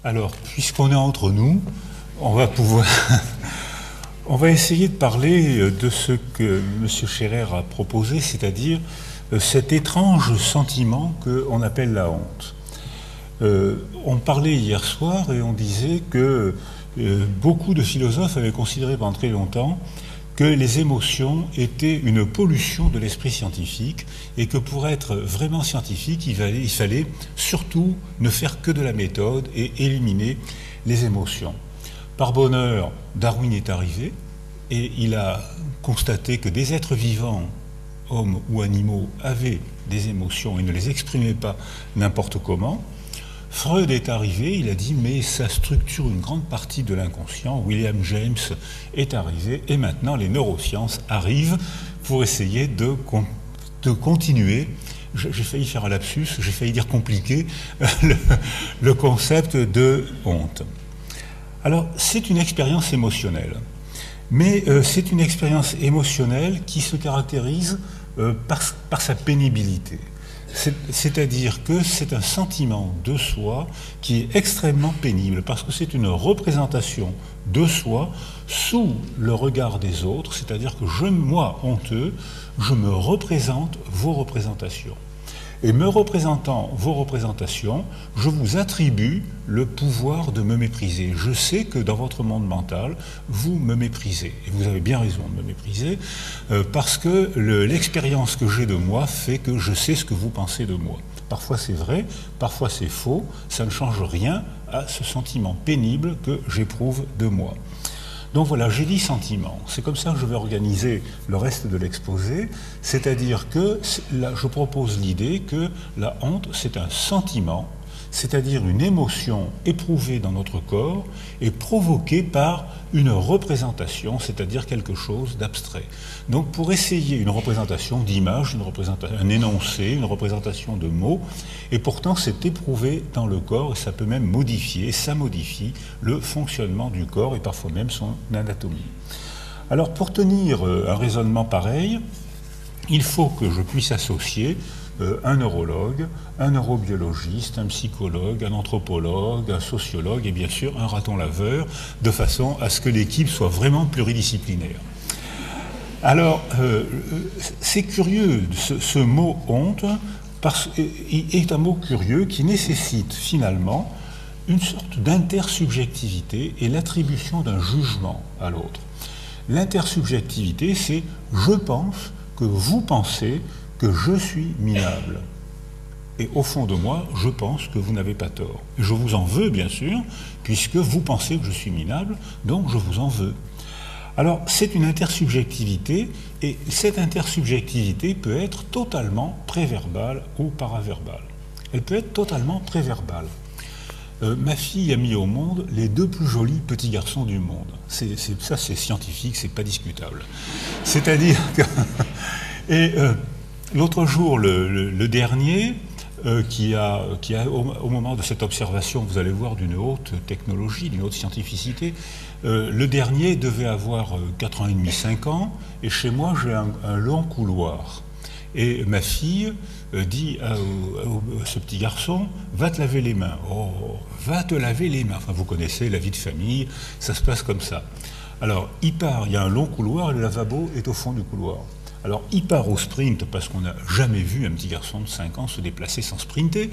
Alors, puisqu'on est entre nous, on va pouvoir... on va essayer de parler de ce que M. Scherer a proposé, c'est-à-dire cet étrange sentiment qu'on appelle la honte. On parlait hier soir et on disait que beaucoup de philosophes avaient considéré pendant très longtemps que les émotions étaient une pollution de l'esprit scientifique et que pour être vraiment scientifique, il fallait surtout ne faire que de la méthode et éliminer les émotions. Par bonheur, Darwin est arrivé et il a constaté que des êtres vivants, hommes ou animaux, avaient des émotions et ne les exprimaient pas n'importe comment. Freud est arrivé, il a dit mais ça structure une grande partie de l'inconscient. William James est arrivé et maintenant les neurosciences arrivent pour essayer de continuer. J'ai failli faire un lapsus, j'ai failli dire compliqué, le concept de honte. Alors c'est une expérience émotionnelle, mais c'est une expérience émotionnelle qui se caractérise par sa pénibilité. C'est-à-dire que c'est un sentiment de soi qui est extrêmement pénible, parce que c'est une représentation de soi sous le regard des autres, c'est-à-dire que moi, honteux, je me représente vos représentations. Et me représentant vos représentations, je vous attribue le pouvoir de me mépriser. Je sais que dans votre monde mental, vous me méprisez. Et vous avez bien raison de me mépriser, parce que l'expérience que j'ai de moi fait que je sais ce que vous pensez de moi. Parfois c'est vrai, parfois c'est faux, ça ne change rien à ce sentiment pénible que j'éprouve de moi. Donc voilà, j'ai dit sentiment. C'est comme ça que je vais organiser le reste de l'exposé, c'est-à-dire que là, je propose l'idée que la honte, c'est un sentiment, c'est-à-dire une émotion éprouvée dans notre corps et provoquée par une représentation, c'est-à-dire quelque chose d'abstrait. Donc pour essayer une représentation d'image, un énoncé, une représentation de mots, et pourtant c'est éprouvé dans le corps et ça peut même modifier, ça modifie le fonctionnement du corps et parfois même son anatomie. Alors pour tenir un raisonnement pareil, il faut que je puisse associer un neurologue, un neurobiologiste, un psychologue, un anthropologue, un sociologue et bien sûr un raton laveur, de façon à ce que l'équipe soit vraiment pluridisciplinaire. Alors, c'est curieux, ce mot honte est un mot curieux qui nécessite finalement une sorte d'intersubjectivité et l'attribution d'un jugement à l'autre. L'intersubjectivité, c'est « je pense que vous pensez que je suis minable. Et au fond de moi, je pense que vous n'avez pas tort. Et je vous en veux, bien sûr, puisque vous pensez que je suis minable, donc je vous en veux. » Alors, c'est une intersubjectivité, et cette intersubjectivité peut être totalement préverbale ou paraverbale. Elle peut être totalement préverbale. Ma fille a mis au monde les 2 plus jolis petits garçons du monde. Ça, c'est scientifique, c'est pas discutable. C'est-à-dire que... Et l'autre jour, le dernier, au moment de cette observation, vous allez voir, d'une haute technologie, d'une haute scientificité, le dernier devait avoir 4 ans et demi, 5 ans, et chez moi, j'ai un long couloir. Et ma fille dit à ce petit garçon, va te laver les mains. Oh, va te laver les mains. Enfin, vous connaissez la vie de famille, ça se passe comme ça. Alors, il part, il y a un long couloir, et le lavabo est au fond du couloir. Alors, il part au sprint, parce qu'on n'a jamais vu un petit garçon de 5 ans se déplacer sans sprinter.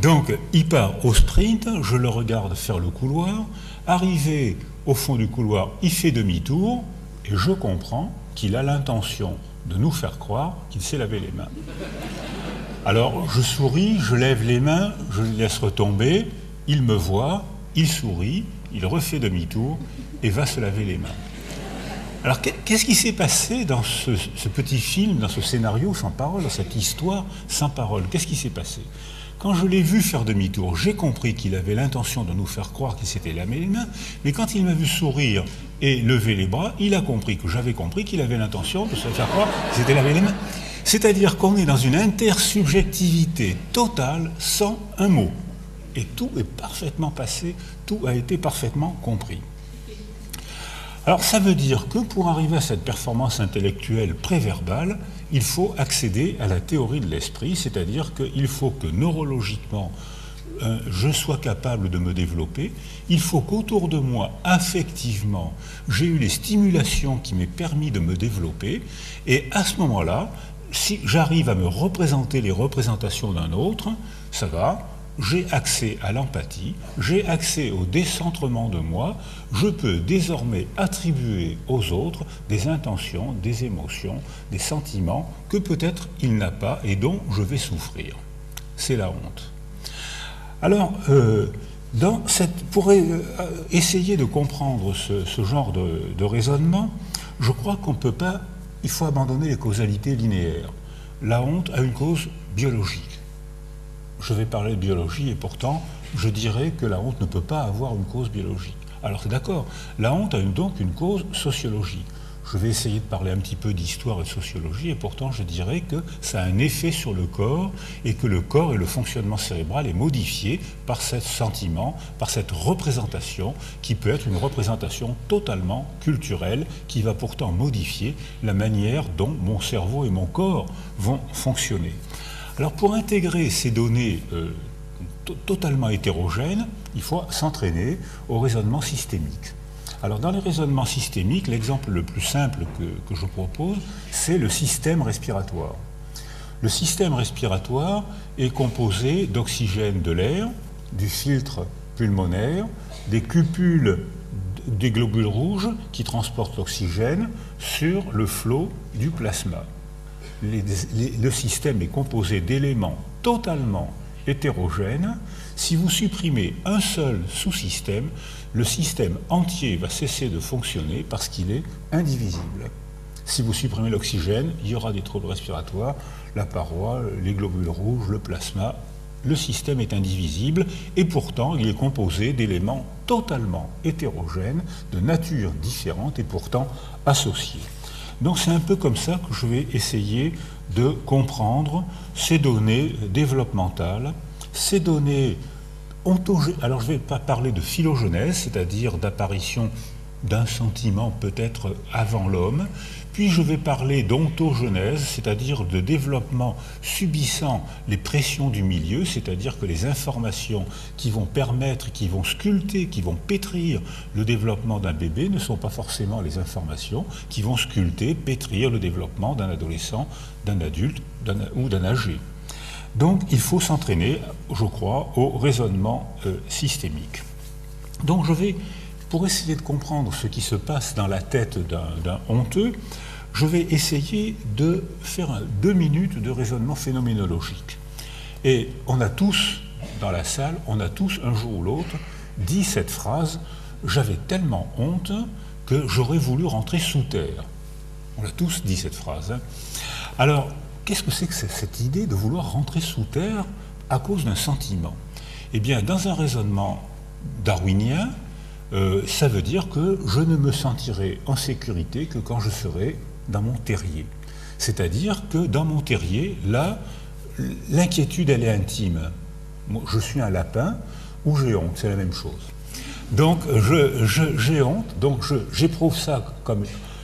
Donc, il part au sprint, je le regarde faire le couloir. Arrivé au fond du couloir, il fait demi-tour, et je comprends qu'il a l'intention de nous faire croire qu'il s'est lavé les mains. Alors, je souris, je lève les mains, je les laisse retomber, il me voit, il sourit, il refait demi-tour, et va se laver les mains. Alors, qu'est-ce qui s'est passé dans ce petit film, dans ce scénario sans parole, dans cette histoire sans parole? Qu'est-ce qui s'est passé? Quand je l'ai vu faire demi-tour, j'ai compris qu'il avait l'intention de nous faire croire qu'il s'était lavé les mains, mais quand il m'a vu sourire et lever les bras, il a compris que j'avais compris qu'il avait l'intention de se faire croire qu'il s'était lavé les mains. C'est-à-dire qu'on est dans une intersubjectivité totale sans un mot. Et tout est parfaitement passé, tout a été parfaitement compris. Alors ça veut dire que pour arriver à cette performance intellectuelle préverbale, il faut accéder à la théorie de l'esprit, c'est-à-dire qu'il faut que neurologiquement, je sois capable de me développer, il faut qu'autour de moi, affectivement, j'ai eu les stimulations qui m'aient permis de me développer, et à ce moment-là, si j'arrive à me représenter les représentations d'un autre, ça va, j'ai accès à l'empathie, j'ai accès au décentrement de moi, je peux désormais attribuer aux autres des intentions, des émotions, des sentiments que peut-être il n'a pas et dont je vais souffrir. C'est la honte. Alors, pour essayer de comprendre ce genre de raisonnement, je crois qu'on ne peut pas, il faut abandonner les causalités linéaires. La honte a une cause biologique. Je vais parler de biologie et pourtant, je dirais que la honte ne peut pas avoir une cause biologique. Alors c'est d'accord, la honte a donc une cause sociologique. Je vais essayer de parler un petit peu d'histoire et de sociologie et pourtant je dirais que ça a un effet sur le corps et que le corps et le fonctionnement cérébral est modifié par ce sentiment, par cette représentation qui peut être une représentation totalement culturelle qui va pourtant modifier la manière dont mon cerveau et mon corps vont fonctionner. Alors pour intégrer ces données totalement hétérogènes, il faut s'entraîner au raisonnement systémique. Alors dans les raisonnements systémiques, l'exemple le plus simple que je propose, c'est le système respiratoire. Le système respiratoire est composé d'oxygène de l'air, du filtre pulmonaire, des cupules des globules rouges qui transportent l'oxygène sur le flot du plasma. Le système est composé d'éléments totalement hétérogènes. Si vous supprimez un seul sous-système, le système entier va cesser de fonctionner parce qu'il est indivisible. Si vous supprimez l'oxygène, il y aura des troubles respiratoires, la paroi, les globules rouges, le plasma. Le système est indivisible et pourtant il est composé d'éléments totalement hétérogènes, de nature différente et pourtant associés. Donc c'est un peu comme ça que je vais essayer de comprendre ces données développementales, ces données ontogéniques. Alors je ne vais pas parler de phylogenèse, c'est-à-dire d'apparition d'un sentiment peut-être avant l'homme, puis je vais parler d'ontogenèse, c'est-à-dire de développement subissant les pressions du milieu, c'est-à-dire que les informations qui vont permettre, qui vont sculpter, qui vont pétrir le développement d'un bébé ne sont pas forcément les informations qui vont sculpter, pétrir le développement d'un adolescent, d'un adulte ou d'un âgé. Donc il faut s'entraîner, je crois, au raisonnement systémique. Donc je vais, pour essayer de comprendre ce qui se passe dans la tête d'un honteux, je vais essayer de faire 2 minutes de raisonnement phénoménologique. Et on a tous, dans la salle, on a tous, un jour ou l'autre, dit cette phrase « J'avais tellement honte que j'aurais voulu rentrer sous terre ». On l'a tous dit cette phrase. Hein. Alors, qu'est-ce que c'est que cette idée de vouloir rentrer sous terre à cause d'un sentiment? Eh bien, dans un raisonnement darwinien, ça veut dire que je ne me sentirai en sécurité que quand je serai dans mon terrier. C'est-à-dire que dans mon terrier, là, l'inquiétude, elle est intime. Moi, je suis un lapin ou j'ai honte, c'est la même chose. Donc, j'ai honte, donc j'éprouve ça comme...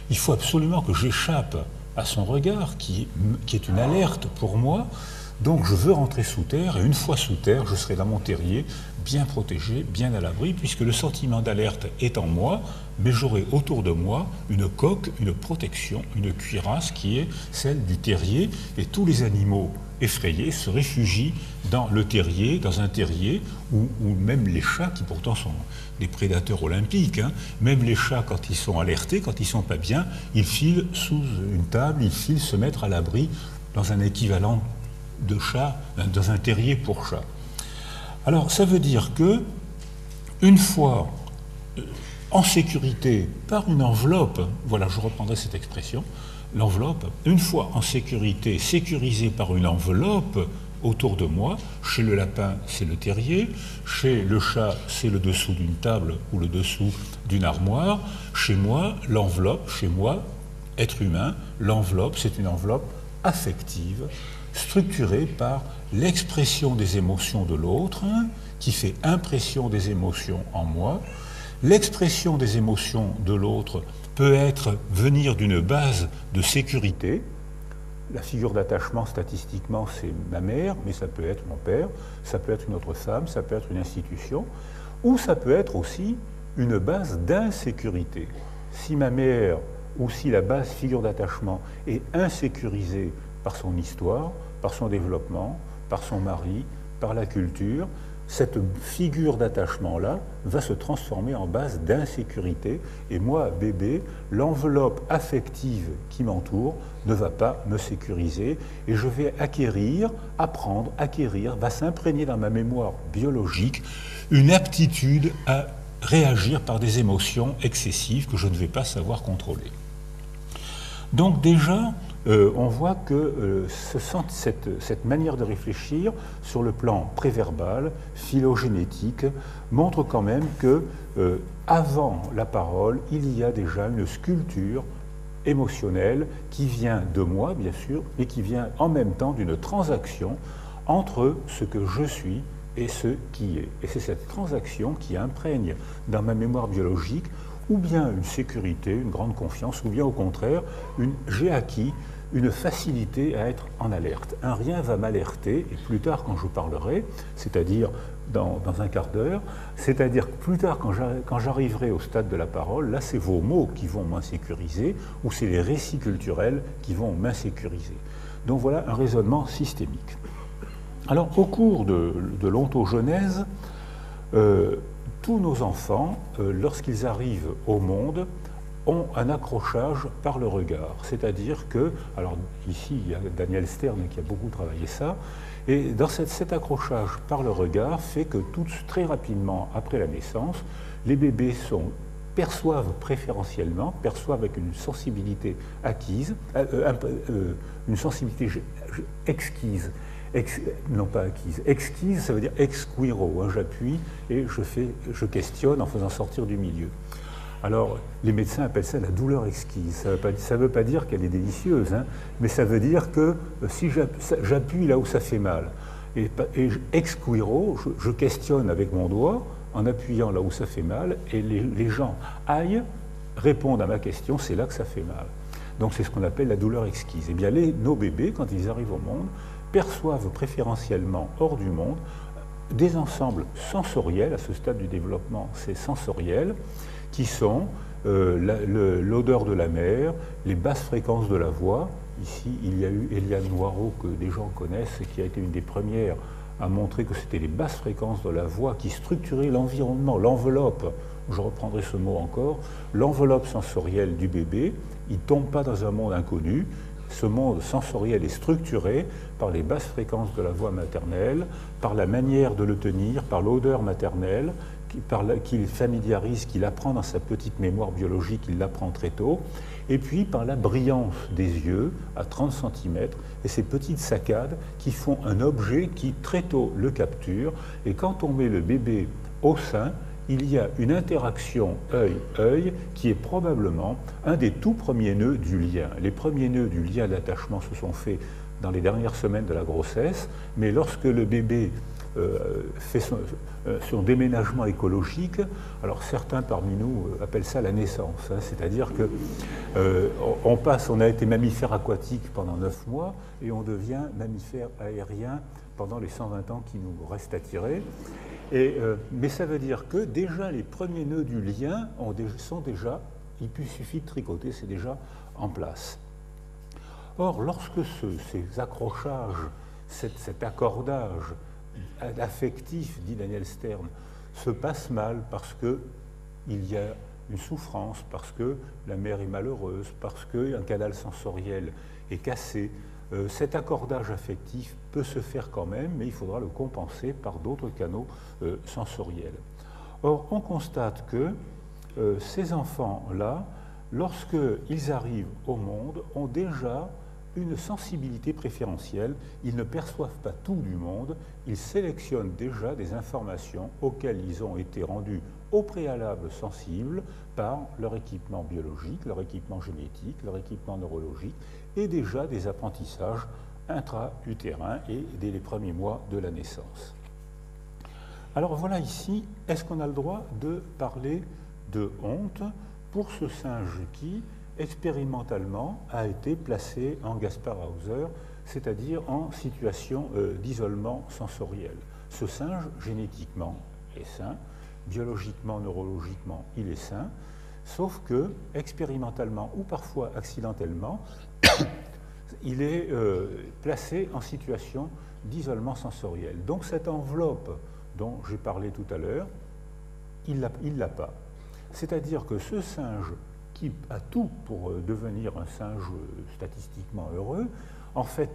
Il faut absolument que j'échappe à son regard, qui est une alerte pour moi. Donc je veux rentrer sous terre, et une fois sous terre, je serai dans mon terrier, bien protégé, bien à l'abri, puisque le sentiment d'alerte est en moi, mais j'aurai autour de moi une coque, une protection, une cuirasse qui est celle du terrier, et tous les animaux effrayés se réfugient dans le terrier, dans un terrier, ou même les chats, qui pourtant sont des prédateurs olympiques, hein, même les chats, quand ils sont alertés, quand ils ne sont pas bien, ils filent sous une table, ils filent se mettre à l'abri dans un équivalent de chat, dans un terrier pour chat. Alors ça veut dire que, une fois en sécurité par une enveloppe, voilà, je reprendrai cette expression, l'enveloppe, une fois en sécurité, sécurisée par une enveloppe autour de moi, chez le lapin c'est le terrier, chez le chat c'est le dessous d'une table ou le dessous d'une armoire, chez moi l'enveloppe, chez moi, être humain, l'enveloppe c'est une enveloppe affective, structurée par l'expression des émotions de l'autre, qui fait impression des émotions en moi. L'expression des émotions de l'autre peut venir d'une base de sécurité, la figure d'attachement, statistiquement, c'est ma mère, mais ça peut être mon père, ça peut être une autre femme, ça peut être une institution, ou ça peut être aussi une base d'insécurité. Si ma mère, ou si la base figure d'attachement est insécurisée par son histoire, par son développement, par son mari, par la culture, cette figure d'attachement-là va se transformer en base d'insécurité. Et moi, bébé, l'enveloppe affective qui m'entoure ne va pas me sécuriser. Et je vais apprendre, va s'imprégner dans ma mémoire biologique une aptitude à réagir par des émotions excessives que je ne vais pas savoir contrôler. Donc déjà, on voit que cette manière de réfléchir sur le plan préverbal, phylogénétique, montre quand même que avant la parole, il y a déjà une sculpture émotionnelle qui vient de moi, bien sûr, mais qui vient en même temps d'une transaction entre ce que je suis et ce qui est. Et c'est cette transaction qui imprègne dans ma mémoire biologique ou bien une sécurité, une grande confiance, ou bien au contraire, j'ai acquis une facilité à être en alerte. Un rien va m'alerter, et plus tard quand je parlerai, c'est-à-dire dans un quart d'heure, c'est-à-dire plus tard quand j'arriverai au stade de la parole, là c'est vos mots qui vont m'insécuriser, ou c'est les récits culturels qui vont m'insécuriser. Donc voilà un raisonnement systémique. Alors au cours de l'ontogenèse, tous nos enfants, lorsqu'ils arrivent au monde, ont un accrochage par le regard. C'est-à-dire que, alors ici il y a Daniel Stern qui a beaucoup travaillé ça, et dans cet accrochage par le regard fait que très rapidement après la naissance, les bébés perçoivent préférentiellement, perçoivent avec une sensibilité acquise, une sensibilité exquise. Non pas acquise, exquise, ça veut dire exquiro, hein, j'appuie et je questionne en faisant sortir du milieu. Alors, les médecins appellent ça la douleur exquise. Ça ne veut pas dire qu'elle est délicieuse, hein, mais ça veut dire que si j'appuie là où ça fait mal, et exquiro, je questionne avec mon doigt, en appuyant là où ça fait mal, et les gens répondent à ma question, c'est là que ça fait mal. Donc c'est ce qu'on appelle la douleur exquise. Eh bien, nos bébés, quand ils arrivent au monde, perçoivent préférentiellement hors du monde des ensembles sensoriels, à ce stade du développement, c'est sensoriel, qui sont l'odeur de la mer, les basses fréquences de la voix. Ici, il y a eu Eliane Noireau, que des gens connaissent, et qui a été une des premières à montrer que c'était les basses fréquences de la voix qui structuraient l'environnement, l'enveloppe, je reprendrai ce mot encore, l'enveloppe sensorielle du bébé. Il ne tombe pas dans un monde inconnu. Ce monde sensoriel est structuré par les basses fréquences de la voix maternelle, par la manière de le tenir, par l'odeur maternelle, qu'il familiarise, qu'il apprend dans sa petite mémoire biologique, il l'apprend très tôt, et puis par la brillance des yeux à 30 cm, et ces petites saccades qui font un objet qui très tôt le capture, et quand on met le bébé au sein, il y a une interaction œil-œil qui est probablement un des tout premiers nœuds du lien. Les premiers nœuds du lien d'attachement se sont faits dans les dernières semaines de la grossesse, mais lorsque le bébé fait son déménagement écologique, alors certains parmi nous appellent ça la naissance, hein, c'est-à-dire que on a été mammifère aquatique pendant 9 mois et on devient mammifère aérien pendant les 120 ans qui nous restent à tirer. Mais ça veut dire que déjà les premiers nœuds du lien sont déjà, il suffit de tricoter, c'est déjà en place. Or, lorsque ces accrochages, cet accordage affectif, dit Daniel Stern, se passe mal parce qu'il y a une souffrance, parce que la mère est malheureuse, parce qu'un canal sensoriel est cassé, cet accordage affectif peut se faire quand même, mais il faudra le compenser par d'autres canaux sensoriels. Or, on constate que ces enfants-là, lorsqu'ils arrivent au monde, ont déjà une sensibilité préférentielle. Ils ne perçoivent pas tout du monde, ils sélectionnent déjà des informations auxquelles ils ont été rendus au préalable sensibles par leur équipement biologique, leur équipement génétique, leur équipement neurologique, et déjà des apprentissages intra-utérins et dès les premiers mois de la naissance. Alors voilà ici, est-ce qu'on a le droit de parler de honte pour ce singe qui expérimentalement a été placé en Gaspard Hauser, c'est-à-dire en situation d'isolement sensoriel. Ce singe, génétiquement, est sain, biologiquement, neurologiquement, il est sain, sauf que, expérimentalement ou parfois accidentellement, il est placé en situation d'isolement sensoriel. Donc cette enveloppe dont j'ai parlé tout à l'heure, il ne l'a pas. C'est-à-dire que ce singe qui a tout pour devenir un singe statistiquement heureux, en fait,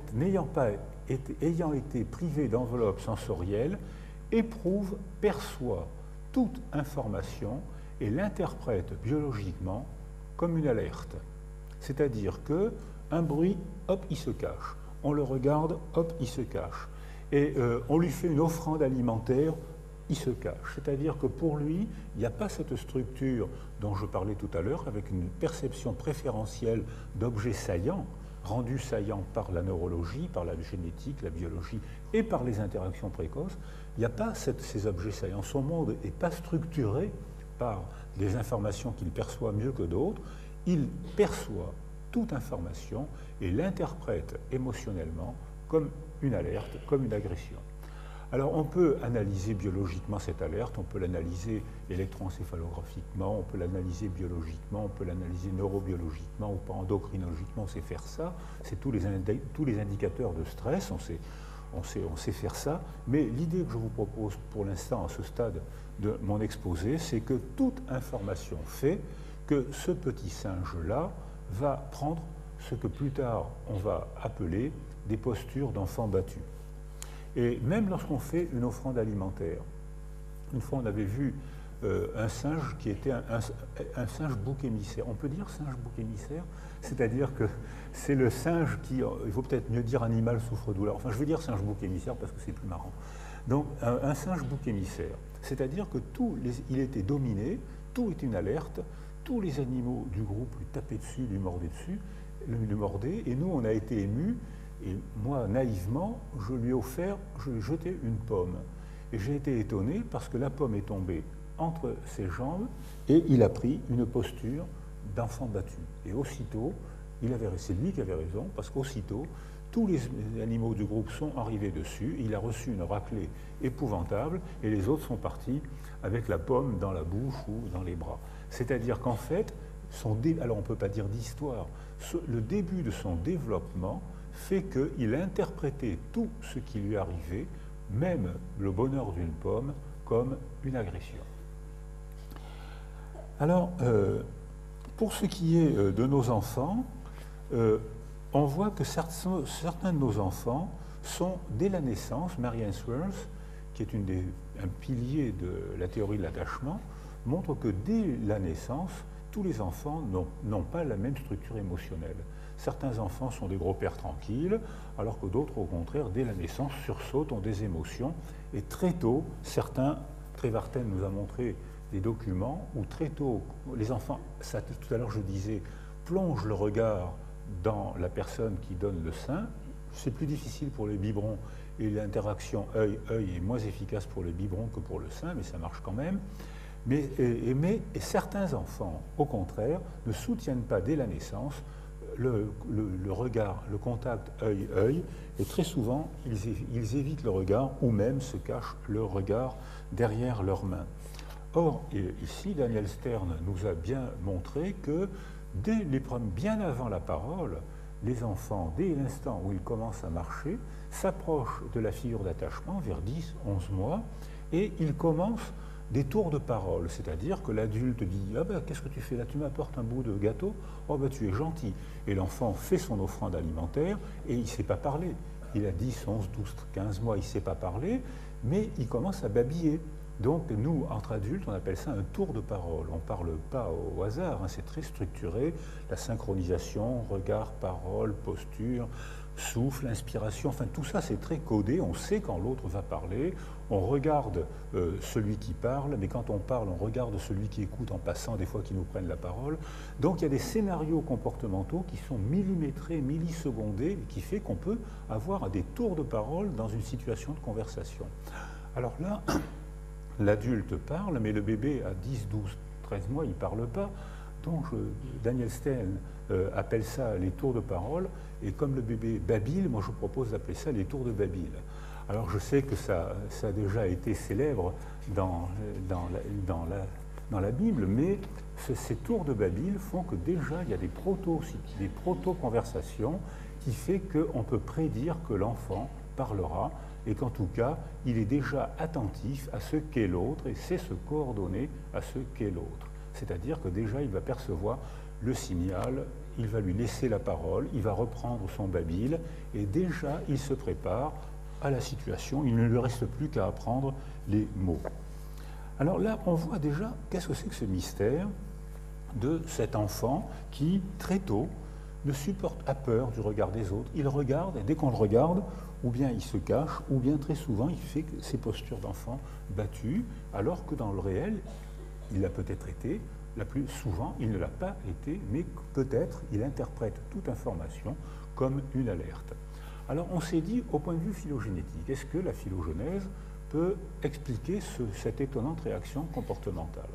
ayant été privé d'enveloppe sensorielle, éprouve, perçoit toute information et l'interprète biologiquement comme une alerte. C'est-à-dire qu'un bruit, hop, il se cache. On le regarde, hop, il se cache. Et on lui fait une offrande alimentaire, il se cache. C'est-à-dire que pour lui, il n'y a pas cette structure dont je parlais tout à l'heure, avec une perception préférentielle d'objets saillants, rendus saillants par la neurologie, par la génétique, la biologie et par les interactions précoces. Il n'y a pas ces objets saillants. Son monde n'est pas structuré par des informations qu'il perçoit mieux que d'autres. Il perçoit toute information et l'interprète émotionnellement comme une alerte, comme une agression. Alors on peut analyser biologiquement cette alerte, on peut l'analyser électroencéphalographiquement, on peut l'analyser biologiquement, on peut l'analyser neurobiologiquement ou pas endocrinologiquement, on sait faire ça. C'est tous les indicateurs de stress, on sait faire ça. Mais l'idée que je vous propose pour l'instant à ce stade de mon exposé, c'est que toute information fait que ce petit singe-là va prendre ce que plus tard on va appeler des postures d'enfant battu. Et même lorsqu'on fait une offrande alimentaire, une fois on avait vu un singe qui était un singe bouc émissaire. On peut dire singe bouc émissaire, c'est-à-dire que c'est le singe qui, il faut peut-être mieux dire animal souffre-douleur, enfin je veux dire singe bouc émissaire parce que c'est plus marrant. Donc un singe bouc émissaire, c'est-à-dire que il était dominé, tout est une alerte, tous les animaux du groupe lui tapaient dessus, lui mordaient dessus, lui mordaient, et nous on a été émus. Et moi, naïvement, je lui ai jeté une pomme. Et j'ai été étonné parce que la pomme est tombée entre ses jambes et il a pris une posture d'enfant battu. Et aussitôt, c'est lui qui avait raison, parce qu'aussitôt, tous les animaux du groupe sont arrivés dessus, il a reçu une raclée épouvantable et les autres sont partis avec la pomme dans la bouche ou dans les bras. C'est-à-dire qu'en fait, alors on ne peut pas dire d'histoire, le début de son développement fait qu'il interprétait tout ce qui lui arrivait, même le bonheur d'une pomme, comme une agression. Alors, pour ce qui est de nos enfants, on voit que certains de nos enfants sont, dès la naissance, Mary Ainsworth, qui est un pilier de la théorie de l'attachement, montre que dès la naissance, tous les enfants n'ont pas la même structure émotionnelle. Certains enfants sont des gros pères tranquilles, alors que d'autres, au contraire, dès la naissance, sursautent, ont des émotions. Et très tôt, certains, Trevarten nous a montré des documents où très tôt, les enfants, tout à l'heure je disais, plongent le regard dans la personne qui donne le sein. C'est plus difficile pour les biberons et l'interaction œil-œil est moins efficace pour les biberons que pour le sein, mais ça marche quand même. Mais certains enfants, au contraire, ne soutiennent pas dès la naissance le regard, le contact œil-œil, et très souvent, ils évitent le regard ou même se cachent le regard derrière leurs mains. Or, ici, Daniel Stern nous a bien montré que bien avant la parole, les enfants, dès l'instant où ils commencent à marcher, s'approchent de la figure d'attachement vers 10-11 mois, et ils commencent des tours de parole, c'est-à-dire que l'adulte dit « Ah ben, qu'est-ce que tu fais là? Tu m'apportes un bout de gâteau? Oh ben, tu es gentil !» Et l'enfant fait son offrande alimentaire et il ne sait pas parler. Il a 10, 11, 12, 15 mois, il ne sait pas parler, mais il commence à babiller. Donc nous, entre adultes, on appelle ça un tour de parole. On ne parle pas au hasard, hein, c'est très structuré. La synchronisation, regard, parole, posture, souffle, inspiration, enfin tout ça c'est très codé, on sait quand l'autre va parler, on regarde celui qui parle, mais quand on parle, on regarde celui qui écoute en passant, des fois qui nous prennent la parole. Donc il y a des scénarios comportementaux qui sont millimétrés, millisecondés, qui fait qu'on peut avoir des tours de parole dans une situation de conversation. Alors là, l'adulte parle, mais le bébé à 10, 12, 13 mois, il ne parle pas. Daniel Stern appelle ça les tours de parole, et comme le bébé babile, moi je propose d'appeler ça les tours de Babyle. Alors je sais que ça a déjà été célèbre dans la Bible, mais ces tours de Babyle font que déjà il y a des proto-conversations qui fait qu'on peut prédire que l'enfant parlera et qu'en tout cas, il est déjà attentif à ce qu'est l'autre et sait se coordonner à ce qu'est l'autre. C'est-à-dire que déjà, il va percevoir le signal, il va lui laisser la parole, il va reprendre son babyle et déjà, il se prépare à la situation. Il ne lui reste plus qu'à apprendre les mots. Alors là, on voit déjà qu'est-ce que c'est que ce mystère de cet enfant qui, très tôt, ne supporte pas peur du regard des autres. Il regarde, et dès qu'on le regarde, ou bien il se cache, ou bien très souvent il fait ses postures d'enfant battues, alors que dans le réel, il l'a peut-être été, la plus souvent il ne l'a pas été, mais peut-être il interprète toute information comme une alerte. Alors on s'est dit, au point de vue phylogénétique, est-ce que la phylogenèse peut expliquer cette étonnante réaction comportementale?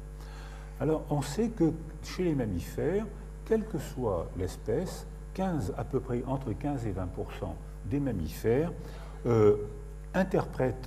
Alors on sait que chez les mammifères, quelle que soit l'espèce, à peu près entre 15 et 20% des mammifères interprètent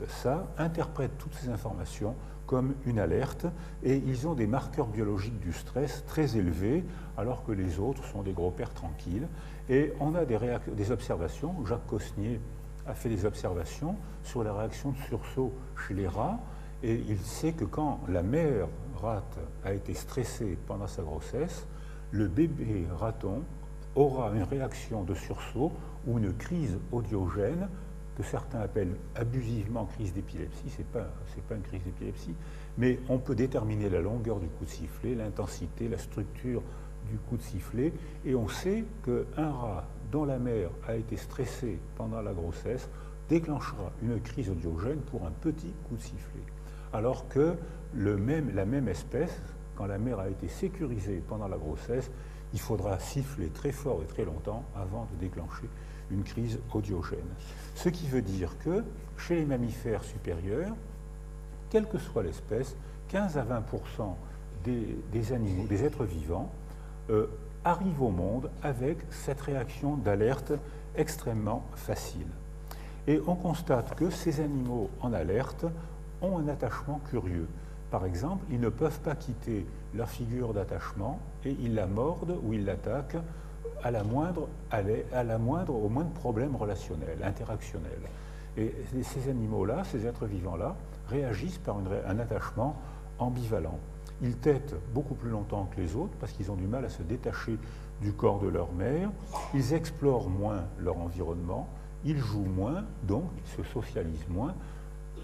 toutes ces informations comme une alerte, et ils ont des marqueurs biologiques du stress très élevés, alors que les autres sont des gros pères tranquilles. Et on a des observations, Jacques Cosnier a fait des observations sur la réaction de sursaut chez les rats, et il sait que quand la mère rate a été stressée pendant sa grossesse, le bébé raton aura une réaction de sursaut ou une crise audiogène, que certains appellent abusivement crise d'épilepsie. C'est pas une crise d'épilepsie, mais on peut déterminer la longueur du coup de sifflet, l'intensité, la structure du coup de sifflet, et on sait qu'un rat dont la mère a été stressée pendant la grossesse déclenchera une crise audiogène pour un petit coup de sifflet. Alors que la même espèce, quand la mère a été sécurisée pendant la grossesse, il faudra siffler très fort et très longtemps avant de déclencher une crise audiogène. Ce qui veut dire que chez les mammifères supérieurs, quelle que soit l'espèce, 15 à 20% des animaux, des êtres vivants, arrivent au monde avec cette réaction d'alerte extrêmement facile. Et on constate que ces animaux en alerte ont un attachement curieux. Par exemple, ils ne peuvent pas quitter leur figure d'attachement et ils la mordent ou ils l'attaquent au moindre problème relationnel, interactionnel. Et ces animaux-là, ces êtres vivants-là, réagissent par un attachement ambivalent. Ils têtent beaucoup plus longtemps que les autres parce qu'ils ont du mal à se détacher du corps de leur mère, ils explorent moins leur environnement, ils jouent moins, donc ils se socialisent moins.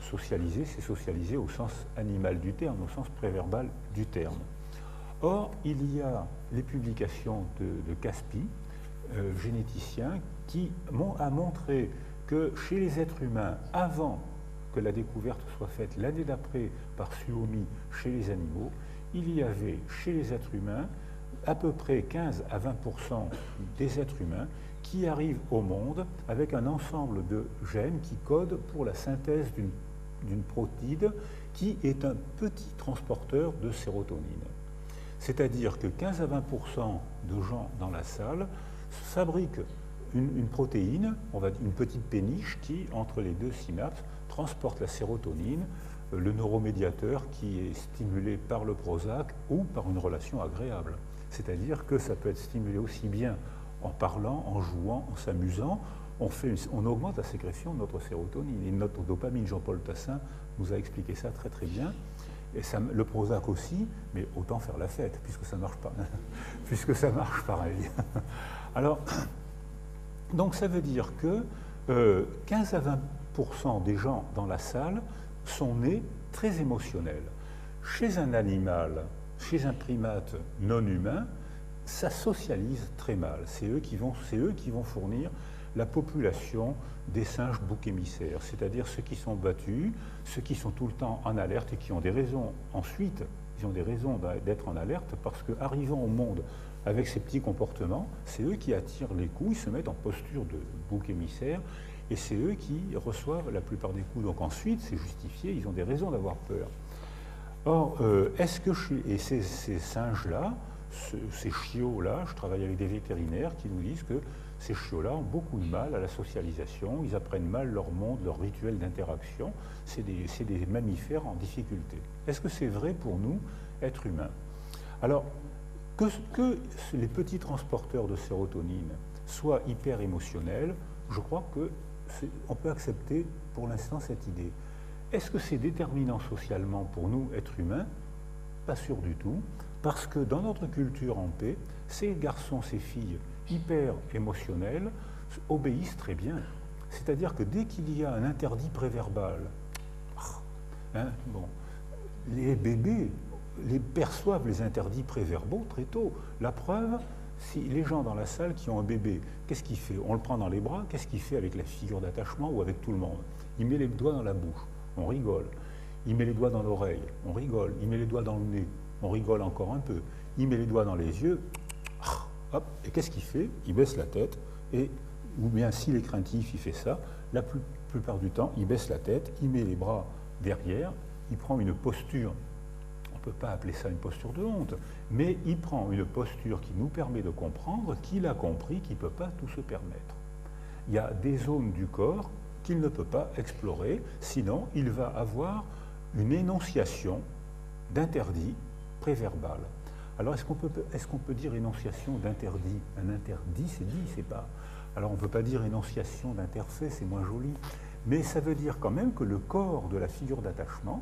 Socialiser, c'est socialiser au sens animal du terme, au sens préverbal du terme. Or, il y a les publications de Caspi, généticien, qui a montré que chez les êtres humains, avant que la découverte soit faite l'année d'après par Suomi chez les animaux, il y avait chez les êtres humains à peu près 15 à 20% des êtres humains qui arrivent au monde avec un ensemble de gènes qui codent pour la synthèse d'une protéine qui est un petit transporteur de sérotonine. C'est-à-dire que 15 à 20% de gens dans la salle fabriquent une protéine, une petite péniche qui, entre les deux synapses, transporte la sérotonine, le neuromédiateur qui est stimulé par le Prozac ou par une relation agréable. C'est-à-dire que ça peut être stimulé aussi bien en parlant, en jouant, en s'amusant. On augmente la sécrétion de notre sérotonine et notre dopamine. Jean-Paul Tassin nous a expliqué ça très très bien. Et ça, le Prozac aussi, mais autant faire la fête, puisque ça marche pas, puisque ça marche pareil. Alors, donc ça veut dire que 15 à 20% des gens dans la salle sont nés très émotionnels. Chez un animal, chez un primate non humain, ça socialise très mal. C'est eux qui vont fournir la population des singes boucs émissaires, c'est-à-dire ceux qui sont battus, ceux qui sont tout le temps en alerte et qui ont des raisons ensuite, ils ont des raisons d'être en alerte parce qu'arrivant au monde avec ces petits comportements, c'est eux qui attirent les coups, ils se mettent en posture de bouc émissaire et c'est eux qui reçoivent la plupart des coups. Donc ensuite, c'est justifié, ils ont des raisons d'avoir peur. Or, est-ce que ces singes-là ces chiots-là, je travaille avec des vétérinaires qui nous disent que ces chiots-là ont beaucoup de mal à la socialisation, ils apprennent mal leur monde, leur rituel d'interaction, c'est des mammifères en difficulté. Est-ce que c'est vrai pour nous, êtres humains? Alors, que les petits transporteurs de sérotonine soient hyper émotionnels, je crois qu'on peut accepter pour l'instant cette idée. Est-ce que c'est déterminant socialement pour nous, êtres humains? Pas sûr du tout, parce que dans notre culture en paix, ces garçons, ces filles hyper émotionnels obéissent très bien. C'est-à-dire que dès qu'il y a un interdit préverbal, les bébés perçoivent les interdits préverbaux très tôt. La preuve, si les gens dans la salle qui ont un bébé, qu'est-ce qu'il fait? On le prend dans les bras, qu'est-ce qu'il fait avec la figure d'attachement ou avec tout le monde? Il met les doigts dans la bouche, on rigole. Il met les doigts dans l'oreille, on rigole. Il met les doigts dans le nez, on rigole encore un peu. Il met les doigts dans les yeux, hop, et qu'est-ce qu'il fait? Il baisse la tête, ou bien s'il est craintif, il fait ça. La plupart du temps, il baisse la tête, il met les bras derrière, il prend une posture. On ne peut pas appeler ça une posture de honte, mais il prend une posture qui nous permet de comprendre qu'il a compris qu'il ne peut pas tout se permettre. Il y a des zones du corps qu'il ne peut pas explorer, sinon il va avoir une énonciation d'interdit préverbal. Alors est-ce qu'on peut dire énonciation d'interdit? Un interdit, c'est dit, c'est pas... Alors on ne peut pas dire énonciation d'interfait, c'est moins joli, mais ça veut dire quand même que le corps de la figure d'attachement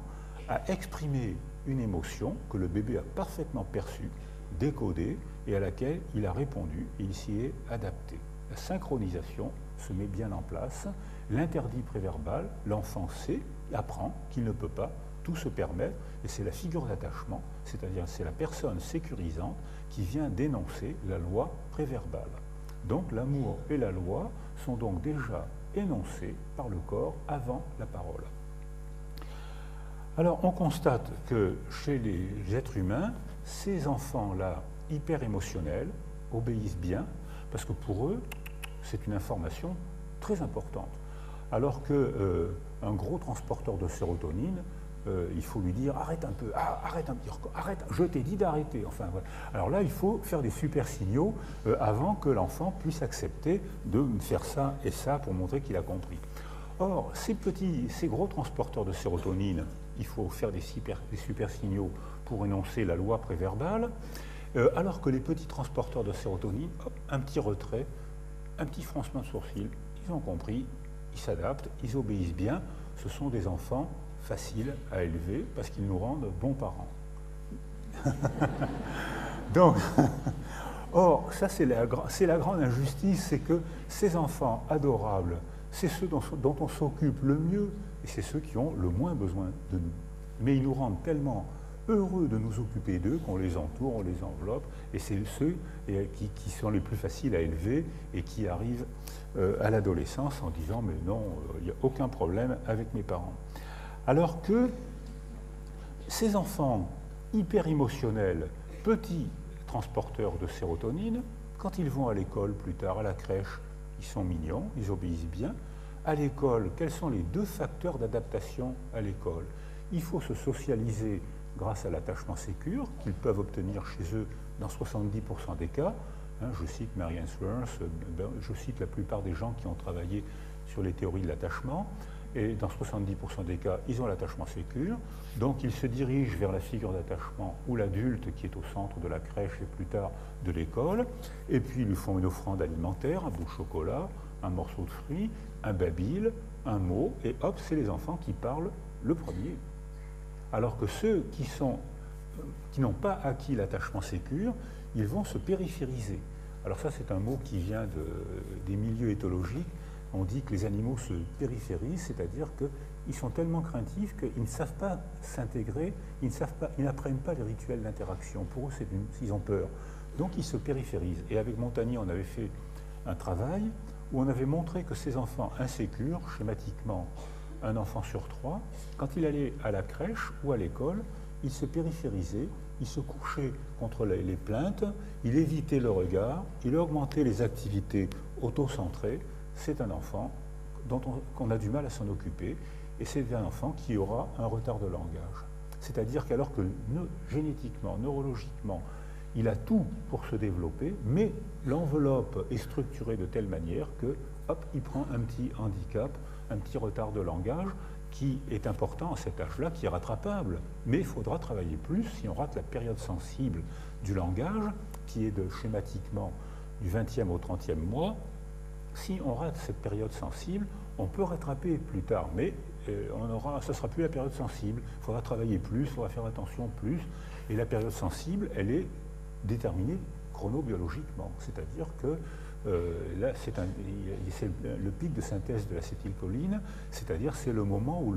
a exprimé une émotion que le bébé a parfaitement perçue, décodée, et à laquelle il a répondu et il s'y est adapté. La synchronisation se met bien en place. L'interdit préverbal, l'enfant sait, apprend qu'il ne peut pas tout se permettre, et c'est la figure d'attachement, c'est-à-dire c'est la personne sécurisante qui vient dénoncer la loi préverbale. Donc l'amour et la loi sont donc déjà énoncés par le corps avant la parole. Alors on constate que chez les êtres humains, ces enfants-là, hyper émotionnels, obéissent bien, parce que pour eux, c'est une information très importante. Alors qu'un gros transporteur de sérotonine, il faut lui dire arrête un peu, arrête, je t'ai dit d'arrêter. Enfin, voilà. Alors là, il faut faire des super signaux avant que l'enfant puisse accepter de faire ça et ça pour montrer qu'il a compris. Or, ces gros transporteurs de sérotonine, il faut faire des super signaux pour énoncer la loi préverbale, alors que les petits transporteurs de sérotonine, hop, un petit retrait, un petit froncement de sourcil, ils ont compris, ils s'adaptent, ils obéissent bien, ce sont des enfants faciles à élever parce qu'ils nous rendent bons parents. Donc, or, ça c'est la grande injustice, c'est que ces enfants adorables, c'est ceux dont on s'occupe le mieux et c'est ceux qui ont le moins besoin de nous. Mais ils nous rendent tellement heureux de nous occuper d'eux qu'on les entoure, on les enveloppe, et c'est ceux qui sont les plus faciles à élever et qui arrivent à l'adolescence en disant « mais non, il n'y a aucun problème avec mes parents ». Alors que ces enfants hyper émotionnels, petits transporteurs de sérotonine, quand ils vont à l'école plus tard, à la crèche, ils sont mignons, ils obéissent bien. À l'école, quels sont les deux facteurs d'adaptation à l'école? Il faut se socialiser grâce à l'attachement sécure qu'ils peuvent obtenir chez eux dans 70% des cas. Je cite Marianne Swerns, je cite la plupart des gens qui ont travaillé sur les théories de l'attachement. Et dans 70% des cas, ils ont l'attachement sécure. Donc ils se dirigent vers la figure d'attachement ou l'adulte qui est au centre de la crèche et plus tard de l'école. Et puis ils lui font une offrande alimentaire, un bout de chocolat, un morceau de fruit, un babil, un mot, et hop, c'est les enfants qui parlent le premier. Alors que ceux qui n'ont pas acquis l'attachement sécure, ils vont se périphériser. Alors ça, c'est un mot qui vient des milieux éthologiques. On dit que les animaux se périphérisent, c'est-à-dire qu'ils sont tellement craintifs qu'ils ne savent pas s'intégrer, ils n'apprennent pas les rituels d'interaction. Pour eux, ils ont peur. Donc ils se périphérisent. Et avec Montagny, on avait fait un travail où on avait montré que ces enfants insécures, schématiquement, un enfant sur 3, quand il allait à la crèche ou à l'école, il se périphérisait, il se couchait contre les plaintes, il évitait le regard, il augmentait les activités auto-centrées. C'est un enfant qu'on a du mal à s'en occuper, et c'est un enfant qui aura un retard de langage. C'est-à-dire qu'alors que génétiquement, neurologiquement, il a tout pour se développer, mais l'enveloppe est structurée de telle manière que, hop, il prend un petit handicap, un petit retard de langage qui est important à cet âge-là, qui est rattrapable. Mais il faudra travailler plus si on rate la période sensible du langage, qui est schématiquement du 20e au 30e mois. Si on rate cette période sensible, on peut rattraper plus tard, mais ça ne sera plus la période sensible. Il faudra travailler plus, il faudra faire attention plus. Et la période sensible, elle est déterminée chronobiologiquement, c'est-à-dire que là, c'est le pic de synthèse de l'acétylcholine, c'est-à-dire c'est le moment où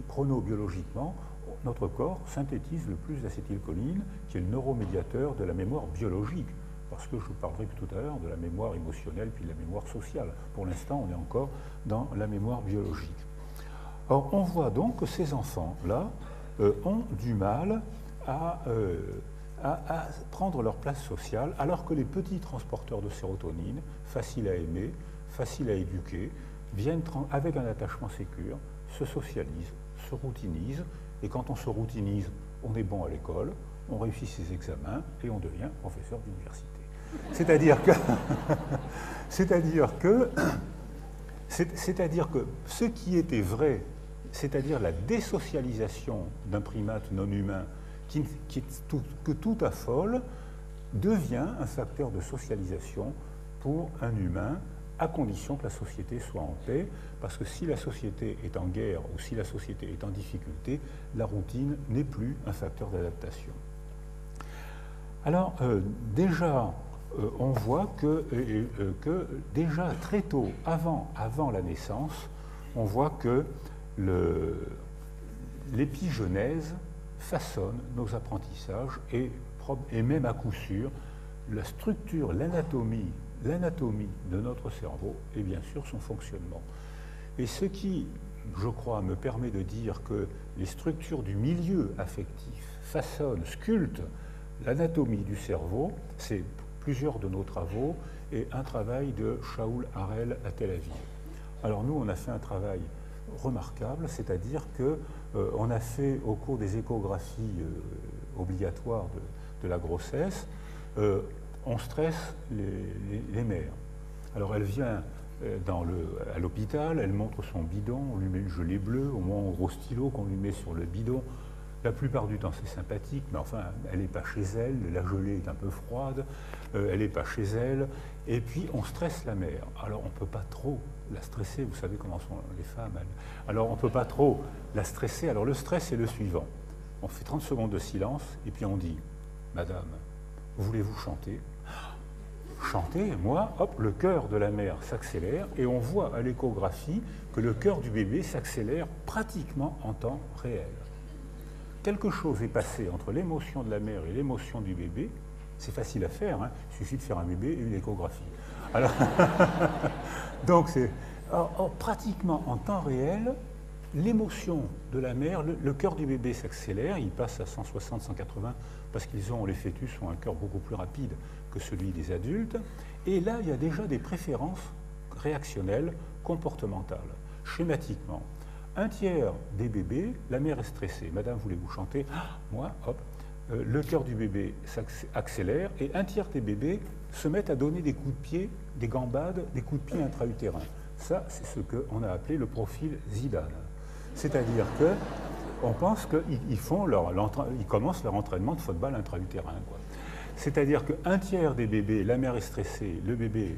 chronobiologiquement, notre corps synthétise le plus d'acétylcholine, qui est le neuromédiateur de la mémoire biologique, parce que je vous parlerai tout à l'heure de la mémoire émotionnelle puis de la mémoire sociale. Pour l'instant, on est encore dans la mémoire biologique. Or, on voit donc que ces enfants-là ont du mal à prendre leur place sociale, alors que les petits transporteurs de sérotonine, faciles à aimer, faciles à éduquer, viennent avec un attachement sécure, se socialisent, se routinisent, et quand on se routinise, on est bon à l'école, on réussit ses examens et on devient professeur d'université. C'est-à-dire que ce qui était vrai, c'est-à-dire la désocialisation d'un primate non humain que tout affole, devient un facteur de socialisation pour un humain, à condition que la société soit en paix, parce que si la société est en guerre ou si la société est en difficulté, la routine n'est plus un facteur d'adaptation. Alors, déjà, on voit que déjà très tôt, avant la naissance, on voit que l'épigenèse façonne nos apprentissages et même à coup sûr, la structure, l'anatomie de notre cerveau et bien sûr son fonctionnement. Et ce qui, je crois, me permet de dire que les structures du milieu affectif façonnent, sculptent l'anatomie du cerveau, c'est plusieurs de nos travaux et un travail de Shaul Harel à Tel Aviv. Alors nous, on a fait un travail remarquable, c'est-à-dire qu'on a fait au cours des échographies obligatoires de la grossesse, on stresse les mères. Alors elle vient à l'hôpital, elle montre son bidon, on lui met le gelé bleu, au moins un gros stylo qu'on lui met sur le bidon. La plupart du temps, c'est sympathique, mais enfin, elle n'est pas chez elle, la gelée est un peu froide, elle n'est pas chez elle, et puis on stresse la mère. Alors, on ne peut pas trop la stresser, vous savez comment sont les femmes. Alors, on ne peut pas trop la stresser. Alors, le stress, c'est le suivant. On fait 30 secondes de silence, et puis on dit, « Madame, voulez-vous chanter ?» Chanter, moi, hop, le cœur de la mère s'accélère, et on voit à l'échographie que le cœur du bébé s'accélère pratiquement en temps réel. Quelque chose est passé entre l'émotion de la mère et l'émotion du bébé. C'est facile à faire, hein. Il suffit de faire un bébé et une échographie. Alors, donc, pratiquement en temps réel, l'émotion de la mère, le cœur du bébé s'accélère, il passe à 160, 180, parce les fœtus ont un cœur beaucoup plus rapide que celui des adultes. Et là, il y a déjà des préférences réactionnelles, comportementales, schématiquement. Un tiers des bébés, la mère est stressée. Madame, voulez-vous chanter? Moi, hop. Le cœur du bébé s'accélère et un tiers des bébés se mettent à donner des coups de pied, des gambades, des coups de pied intra-utérins. Ça, c'est ce qu'on a appelé le profil Zidane. C'est-à-dire qu'on pense qu'ils commencent leur entraînement de football intra-utérin. C'est-à-dire qu'un tiers des bébés, la mère est stressée, le bébé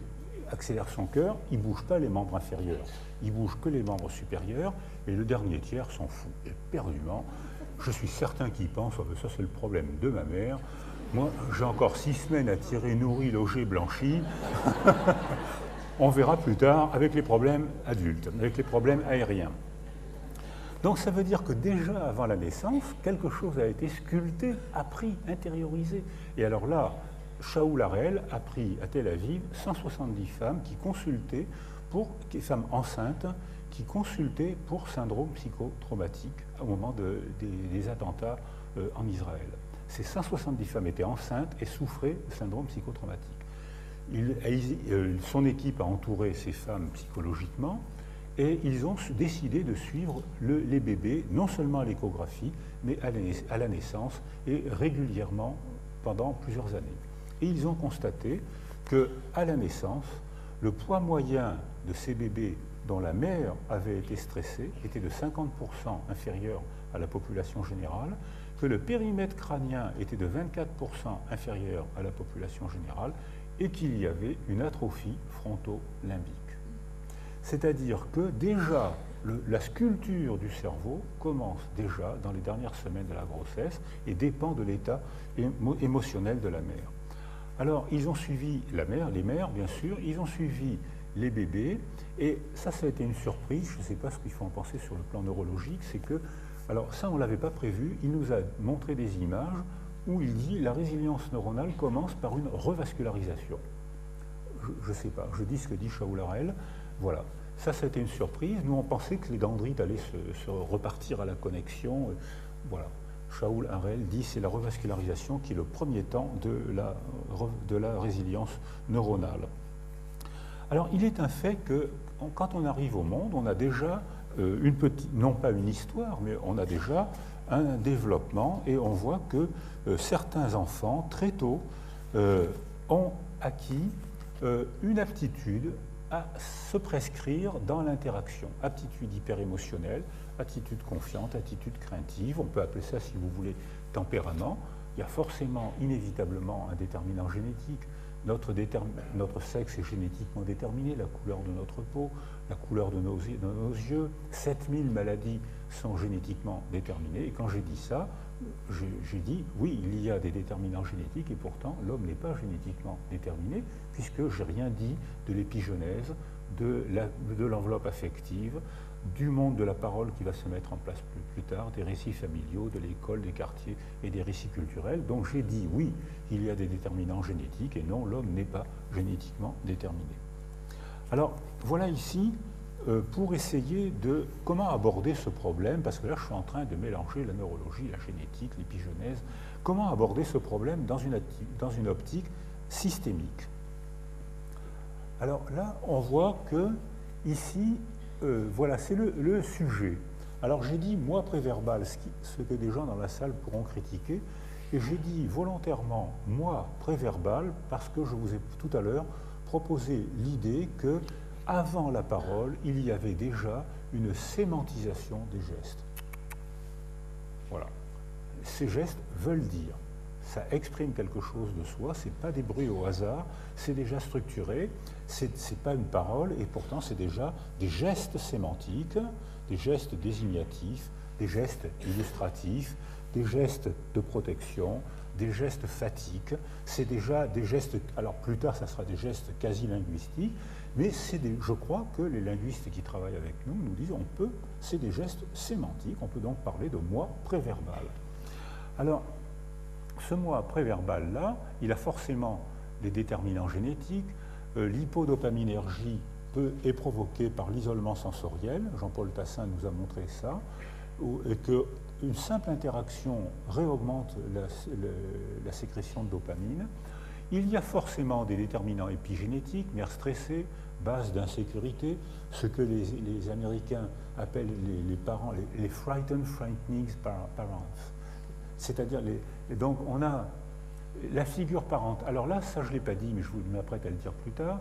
accélère son cœur, il ne bouge pas les membres inférieurs, il ne bouge que les membres supérieurs, et le dernier tiers s'en fout éperdument. Je suis certain qu'il pense, oh, ça c'est le problème de ma mère, moi j'ai encore 6 semaines à tirer nourri, logé, blanchi, on verra plus tard avec les problèmes adultes, avec les problèmes aériens. Donc ça veut dire que déjà avant la naissance, quelque chose a été sculpté, appris, intériorisé. Et alors là, Shaul Harel a pris à Tel Aviv 170 femmes qui consultaient des femmes enceintes qui consultaient pour syndrome psychotraumatique au moment des attentats en Israël. Ces 170 femmes étaient enceintes et souffraient de syndrome psychotraumatique. Son équipe a entouré ces femmes psychologiquement et ils ont décidé de suivre les bébés, non seulement à l'échographie, mais à la naissance et régulièrement pendant plusieurs années. Et ils ont constaté qu'à la naissance, le poids moyen de ces bébés dont la mère avait été stressée était de 50% inférieur à la population générale, que le périmètre crânien était de 24% inférieur à la population générale et qu'il y avait une atrophie fronto-limbique. C'est-à-dire que déjà, la sculpture du cerveau commence déjà dans les dernières semaines de la grossesse et dépend de l'état émotionnel de la mère. Alors, ils ont suivi la mère, les mères, bien sûr, ils ont suivi les bébés, et ça a été une surprise, je ne sais pas ce qu'il faut en penser sur le plan neurologique, c'est que, alors ça on ne l'avait pas prévu, il nous a montré des images où il dit la résilience neuronale commence par une revascularisation. Je ne sais pas, je dis ce que dit Shaul Harel, voilà. Ça a été une surprise, nous on pensait que les dendrites allaient se repartir à la connexion, voilà. Shaul Harel dit c'est la revascularisation qui est le premier temps de la résilience neuronale. Alors il est un fait que quand on arrive au monde, on a déjà non pas une histoire, mais on a déjà un développement et on voit que certains enfants très tôt ont acquis une aptitude à se prescrire dans l'interaction. Aptitude hyper-émotionnelle, attitude confiante, attitude craintive, on peut appeler ça, si vous voulez, tempérament. Il y a forcément, inévitablement, un déterminant génétique. Notre sexe est génétiquement déterminé, la couleur de notre peau, la couleur de nos yeux. 7000 maladies sont génétiquement déterminées. Et quand j'ai dit ça, j'ai dit, oui, il y a des déterminants génétiques et pourtant l'homme n'est pas génétiquement déterminé puisque je n'ai rien dit de l'épigenèse, de l'enveloppe affective, du monde de la parole qui va se mettre en place plus tard, des récits familiaux, de l'école, des quartiers et des récits culturels. Donc j'ai dit, oui, il y a des déterminants génétiques et non, l'homme n'est pas génétiquement déterminé. Alors voilà ici pour essayer de comment aborder ce problème, parce que là je suis en train de mélanger la neurologie, la génétique, l'épigenèse, comment aborder ce problème dans une optique systémique. Alors là on voit que ici, voilà, c'est le sujet. Alors j'ai dit moi préverbal, ce que des gens dans la salle pourront critiquer, et j'ai dit volontairement moi préverbal parce que je vous ai tout à l'heure proposé l'idée que avant la parole, il y avait déjà une sémantisation des gestes. Voilà. Ces gestes veulent dire. Ça exprime quelque chose de soi, ce n'est pas des bruits au hasard, c'est déjà structuré, ce n'est pas une parole, et pourtant c'est déjà des gestes sémantiques, des gestes désignatifs, des gestes illustratifs, des gestes de protection, des gestes fatiques, c'est déjà des gestes, alors plus tard ça sera des gestes quasi-linguistiques, mais je crois que les linguistes qui travaillent avec nous disent c'est des gestes sémantiques, on peut donc parler de moi préverbal. Alors, ce moi préverbal-là, il a forcément des déterminants génétiques, l'hypodopaminergie est provoquée par l'isolement sensoriel, Jean-Paul Tassin nous a montré ça, et qu'une simple interaction réaugmente la sécrétion de dopamine. Il y a forcément des déterminants épigénétiques, mère stressée, base d'insécurité, ce que les Américains appellent les parents, les frightened, frightening parents. C'est-à-dire, donc on a la figure parentale. Alors là, ça je ne l'ai pas dit, mais je m'apprête à le dire plus tard.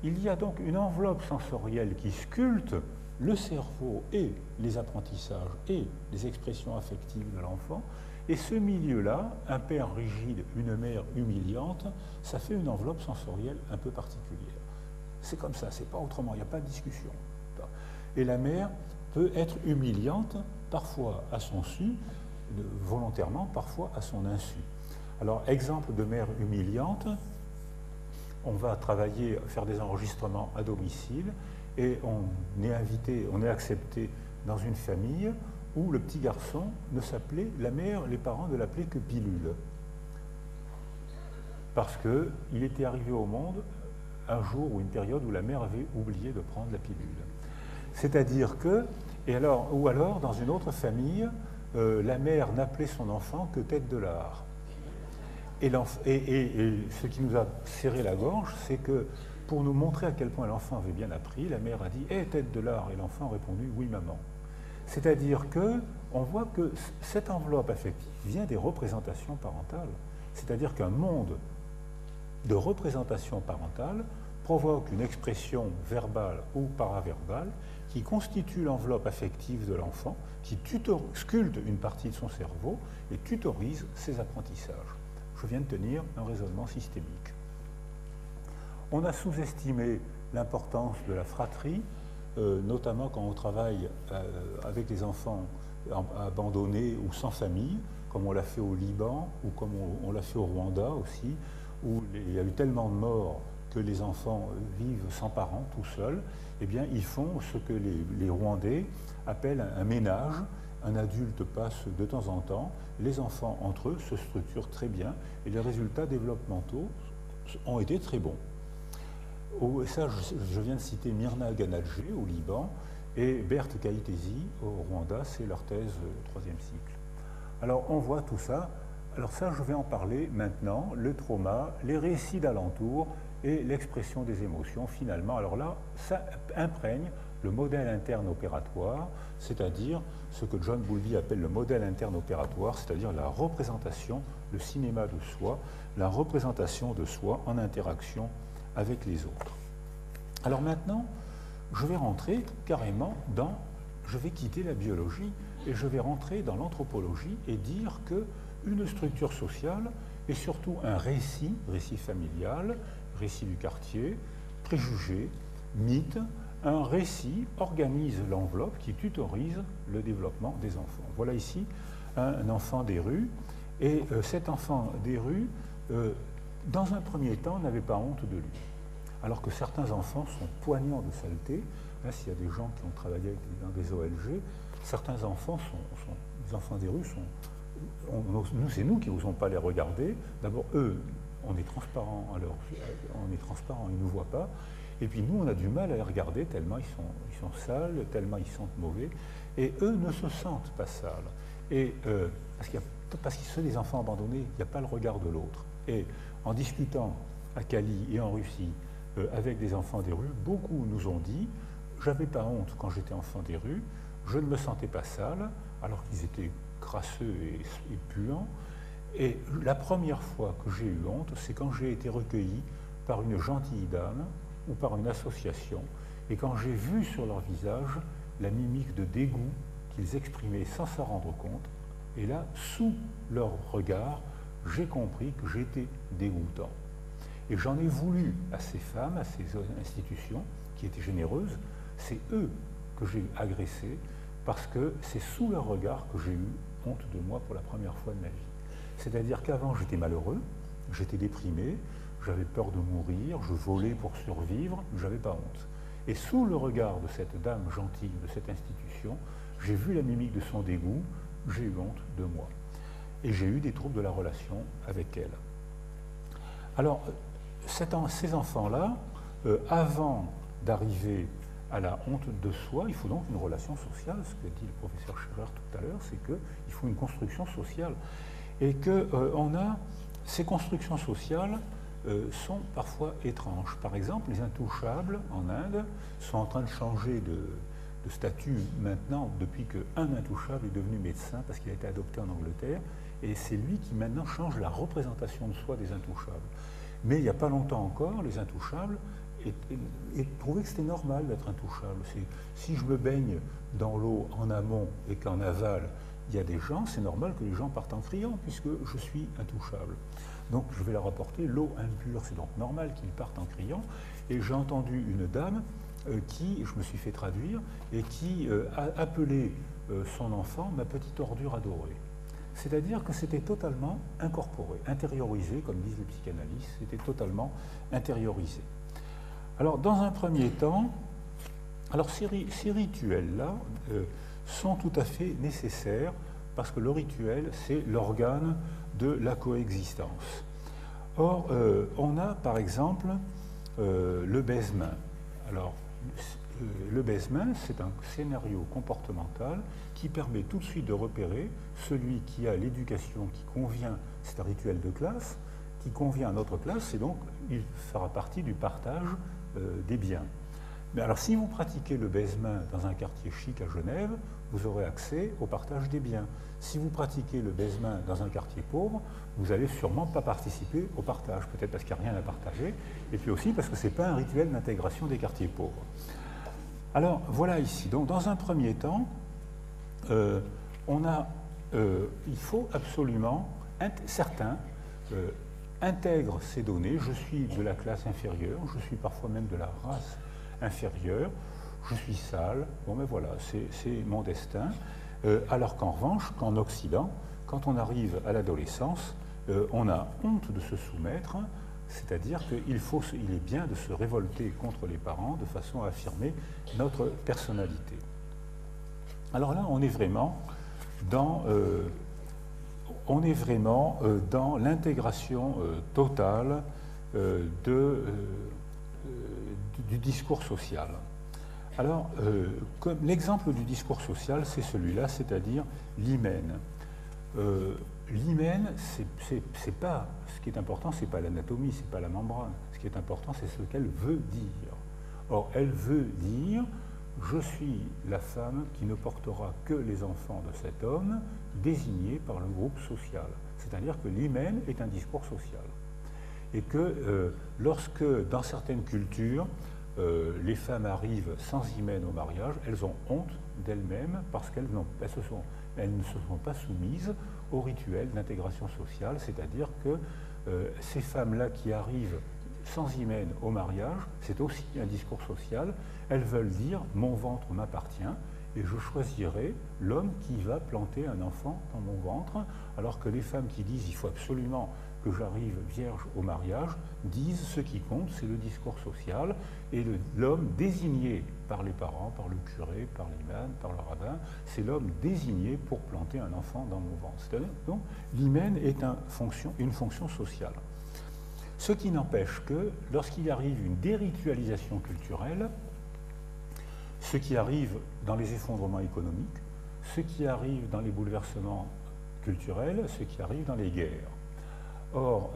Il y a donc une enveloppe sensorielle qui sculpte le cerveau et les apprentissages et les expressions affectives de l'enfant. Et ce milieu-là, un père rigide, une mère humiliante, ça fait une enveloppe sensorielle un peu particulière. C'est comme ça, c'est pas autrement, il n'y a pas de discussion. Et la mère peut être humiliante, parfois à son su, volontairement, parfois à son insu. Alors, exemple de mère humiliante, on va faire des enregistrements à domicile et on est accepté dans une famille où le petit garçon ne s'appelait, la mère, les parents ne l'appelaient que Pilule. Parce qu'il était arrivé au monde un jour ou une période où la mère avait oublié de prendre la pilule. C'est-à-dire que, ou alors dans une autre famille, la mère n'appelait son enfant que tête de lard. Et ce qui nous a serré la gorge, c'est que pour nous montrer à quel point l'enfant avait bien appris, la mère a dit « Hé, tête de lard !» et l'enfant a répondu « Oui, maman ». C'est-à-dire qu'on voit que cette enveloppe affective vient des représentations parentales. C'est-à-dire qu'un monde de représentation parentale provoque une expression verbale ou paraverbale qui constitue l'enveloppe affective de l'enfant, qui sculpte une partie de son cerveau et tutorise ses apprentissages. Je viens de tenir un raisonnement systémique. On a sous-estimé l'importance de la fratrie, notamment quand on travaille avec des enfants abandonnés ou sans famille, comme on l'a fait au Liban ou comme on l'a fait au Rwanda aussi, où il y a eu tellement de morts que les enfants vivent sans parents, tout seuls. Eh bien, ils font ce que les Rwandais appellent un ménage. Un adulte passe de temps en temps, les enfants entre eux se structurent très bien et les résultats développementaux ont été très bons. Ça, je viens de citer Myrna Ganadjé au Liban et Berthe Kaitesi au Rwanda, c'est leur thèse 3e cycle. Alors on voit tout ça. Alors ça, je vais en parler maintenant, le trauma, les récits d'alentour et l'expression des émotions finalement. Alors là, ça imprègne le modèle interne opératoire, c'est-à-dire ce que John Bowlby appelle le modèle interne opératoire, c'est-à-dire la représentation, le cinéma de soi, la représentation de soi en interaction avec les autres. Alors maintenant, je vais rentrer carrément je vais quitter la biologie et je vais rentrer dans l'anthropologie et dire qu'une structure sociale est surtout un récit familial, récit du quartier, préjugé, mythe. Un récit organise l'enveloppe qui tutorise le développement des enfants. Voilà ici un enfant des rues, et cet enfant des rues, dans un premier temps, n'avait pas honte de lui. Alors que certains enfants sont poignants de saleté. Là, s'il y a des gens qui ont travaillé dans des OLG, certains enfants les enfants des rues c'est nous qui n'osons pas les regarder. D'abord, eux, on est transparent, ils ne nous voient pas. Et puis nous, on a du mal à les regarder tellement ils sont sales, tellement ils sentent mauvais. Et eux ne se sentent pas sales. Et, parce qu'ils sont des enfants abandonnés, il n'y a pas le regard de l'autre. Et en discutant à Cali et en Russie avec des enfants des rues, beaucoup nous ont dit « j'avais pas honte quand j'étais enfant des rues, je ne me sentais pas sale », alors qu'ils étaient crasseux et puants. Et la première fois que j'ai eu honte, c'est quand j'ai été recueilli par une gentille dame ou par une association, et quand j'ai vu sur leur visage la mimique de dégoût qu'ils exprimaient sans s'en rendre compte, et là, sous leur regard, j'ai compris que j'étais dégoûtant. Et j'en ai voulu à ces femmes, à ces institutions, qui étaient généreuses, c'est eux que j'ai agressés, parce que c'est sous leur regard que j'ai eu honte de moi pour la première fois de ma vie. C'est-à-dire qu'avant, j'étais malheureux, j'étais déprimé, j'avais peur de mourir, je volais pour survivre, je n'avais pas honte. Et sous le regard de cette dame gentille, de cette institution, j'ai vu la mimique de son dégoût, j'ai eu honte de moi. Et j'ai eu des troubles de la relation avec elle. Alors, ces enfants-là, avant d'arriver à la honte de soi, il faut donc une relation sociale. Ce que dit le professeur Scherer tout à l'heure, c'est qu'il faut une construction sociale. Et que ces constructions sociales sont parfois étranges. Par exemple, les intouchables en Inde sont en train de changer de statut maintenant depuis qu'un intouchable est devenu médecin parce qu'il a été adopté en Angleterre, et c'est lui qui maintenant change la représentation de soi des intouchables. Mais il n'y a pas longtemps encore, les intouchables trouvaient que c'était normal d'être intouchable. Si je me baigne dans l'eau en amont et qu'en aval, il y a des gens, c'est normal que les gens partent en criant puisque je suis intouchable. Donc je vais leur apporter l'eau impure, c'est donc normal qu'ils partent en criant. Et j'ai entendu une dame qui, je me suis fait traduire, et qui a appelé son enfant « ma petite ordure adorée ». C'est-à-dire que c'était totalement incorporé, intériorisé, comme disent les psychanalystes, c'était totalement intériorisé. Alors dans un premier temps, ces rituels-là sont tout à fait nécessaires parce que le rituel, c'est l'organe de la coexistence. Or, on a par exemple le baise-main. Alors, le baise-main, c'est un scénario comportemental qui permet tout de suite de repérer celui qui a l'éducation qui convient, c'est un rituel de classe, qui convient à notre classe, et donc il fera partie du partage des biens. Mais alors, si vous pratiquez le baise-main dans un quartier chic à Genève, vous aurez accès au partage des biens. Si vous pratiquez le baise-main dans un quartier pauvre, vous n'allez sûrement pas participer au partage, peut-être parce qu'il n'y a rien à partager, et puis aussi parce que ce n'est pas un rituel d'intégration des quartiers pauvres. Alors, voilà ici. Donc, dans un premier temps, il faut absolument, certains intègrent ces données. Je suis de la classe inférieure, je suis parfois même de la race inférieure, je suis sale, bon ben voilà, c'est mon destin. Alors qu'en revanche, qu'en Occident, quand on arrive à l'adolescence, on a honte de se soumettre, c'est-à-dire qu'il est bien de se révolter contre les parents de façon à affirmer notre personnalité. Alors là, on est vraiment dans l'intégration totale du discours social. Alors, comme l'exemple du discours social, c'est celui-là, c'est-à-dire l'hymen. L'hymen, c'est pas, ce qui est important, c'est pas l'anatomie, c'est pas la membrane. Ce qui est important, c'est ce qu'elle veut dire. Or, elle veut dire, je suis la femme qui ne portera que les enfants de cet homme, désigné par le groupe social. C'est-à-dire que l'hymen est un discours social. Et que lorsque, dans certaines cultures, les femmes arrivent sans hymen au mariage, elles ont honte d'elles-mêmes parce qu'elles ne se sont pas soumises au rituel d'intégration sociale, c'est-à-dire que ces femmes-là qui arrivent sans hymen au mariage, c'est aussi un discours social, elles veulent dire « mon ventre m'appartient » et je choisirai l'homme qui va planter un enfant dans mon ventre, alors que les femmes qui disent « il faut absolument que j'arrive vierge au mariage » disent « ce qui compte, c'est le discours social » et l'homme désigné par les parents, par le curé, par l'imam, par le rabbin, c'est l'homme désigné pour planter un enfant dans mon ventre. C'est-à-dire, donc, l'hymen est une fonction sociale. Ce qui n'empêche que, lorsqu'il arrive une déritualisation culturelle, ce qui arrive dans les effondrements économiques, ce qui arrive dans les bouleversements culturels, ce qui arrive dans les guerres. Or,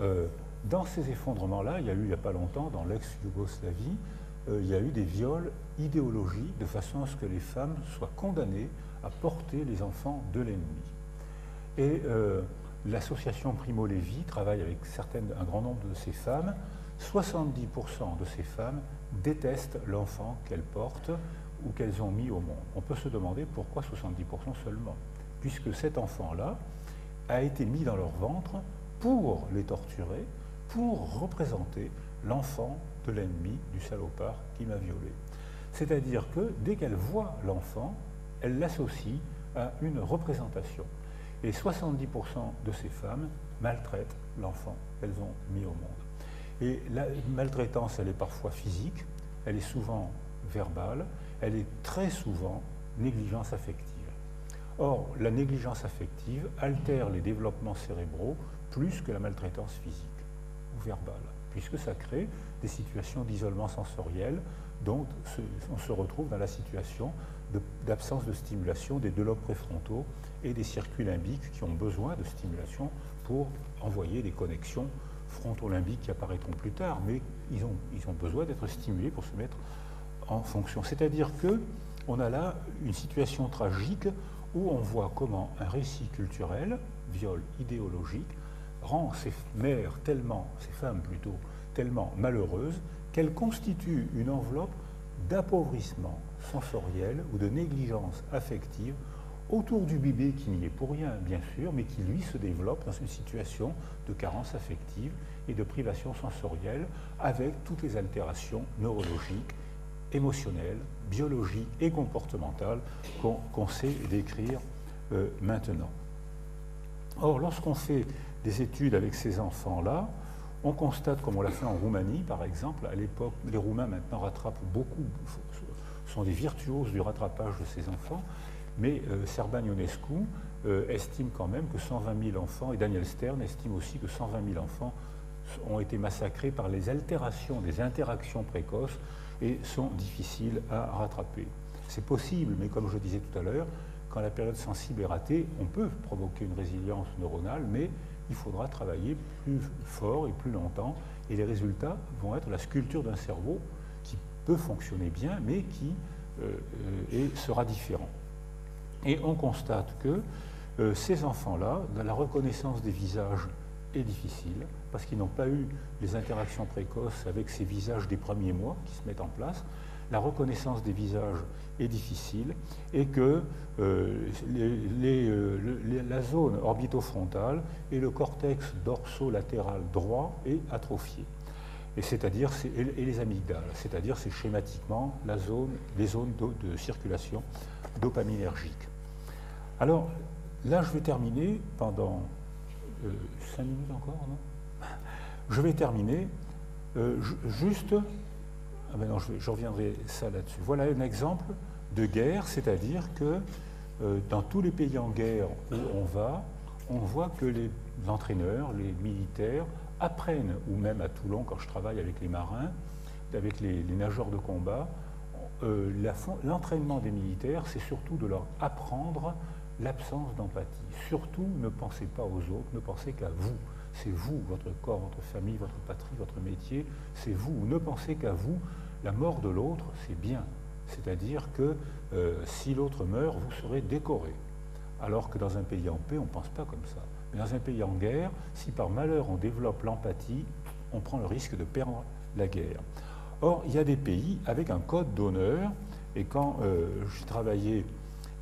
dans ces effondrements-là, il y a eu il n'y a pas longtemps, dans l'ex-Yougoslavie, il y a eu des viols idéologiques de façon à ce que les femmes soient condamnées à porter les enfants de l'ennemi. Et l'association Primo Levi travaille avec un grand nombre de ces femmes. 70% de ces femmes détestent l'enfant qu'elles portent ou qu'elles ont mis au monde. On peut se demander pourquoi 70% seulement, puisque cet enfant-là a été mis dans leur ventre pour les torturer, pour représenter l'enfant de l'ennemi, du salopard qui m'a violé. C'est-à-dire que dès qu'elle voit l'enfant, elle l'associe à une représentation. Et 70% de ces femmes maltraitent l'enfant qu'elles ont mis au monde. Et la maltraitance, elle est parfois physique, elle est souvent verbale, elle est très souvent négligence affective. Or, la négligence affective altère les développements cérébraux plus que la maltraitance physique ou verbale, puisque ça crée des situations d'isolement sensoriel, dont on se retrouve dans la situation d'absence de stimulation des deux lobes préfrontaux et des circuits limbiques qui ont besoin de stimulation pour envoyer des connexions frontolimbiques qui apparaîtront plus tard, mais ils ont besoin d'être stimulés pour se mettre en fonction. C'est-à-dire qu'on a là une situation tragique où on voit comment un récit culturel, viol idéologique, rend ces femmes plutôt, tellement malheureuses qu'elles constituent une enveloppe d'appauvrissement sensoriel ou de négligence affective autour du bébé qui n'y est pour rien, bien sûr, mais qui, lui, se développe dans une situation de carence affective et de privation sensorielle avec toutes les altérations neurologiques, émotionnelles, biologiques et comportementales qu'on sait décrire maintenant. Or, lorsqu'on fait des études avec ces enfants-là, on constate, comme on l'a fait en Roumanie, par exemple, à l'époque, les Roumains maintenant rattrapent beaucoup, sont des virtuoses du rattrapage de ces enfants, mais Serban Ionescu estime quand même que 120 000 enfants, et Daniel Stern estime aussi que 120 000 enfants ont été massacrés par les altérations des interactions précoces et sont difficiles à rattraper. C'est possible, mais comme je disais tout à l'heure, quand la période sensible est ratée, on peut provoquer une résilience neuronale, mais il faudra travailler plus fort et plus longtemps, et les résultats vont être la sculpture d'un cerveau qui peut fonctionner bien, mais qui sera différent. Et on constate que ces enfants-là, la reconnaissance des visages est difficile, parce qu'ils n'ont pas eu les interactions précoces avec ces visages des premiers mois qui se mettent en place. La reconnaissance des visages est difficile et que la zone orbitofrontale et le cortex dorsolatéral droit est atrophié. Et les amygdales, c'est-à-dire c'est schématiquement les zones de circulation dopaminergique. Alors là, je vais terminer pendant 5 minutes encore, non? Je vais terminer juste. Ah ben non, je reviendrai ça là-dessus. Voilà un exemple de guerre, c'est-à-dire que dans tous les pays en guerre où on voit que l'entraîneur, les militaires apprennent, ou même à Toulon quand je travaille avec les marins, avec les nageurs de combat, l'entraînement des militaires, c'est surtout de leur apprendre l'absence d'empathie. Surtout, ne pensez pas aux autres, ne pensez qu'à vous. C'est vous, votre corps, votre famille, votre patrie, votre métier, c'est vous. Ne pensez qu'à vous. La mort de l'autre, c'est bien. C'est-à-dire que si l'autre meurt, vous serez décoré. Alors que dans un pays en paix, on ne pense pas comme ça. Mais dans un pays en guerre, si par malheur on développe l'empathie, on prend le risque de perdre la guerre. Or, il y a des pays avec un code d'honneur, et quand j'ai travaillé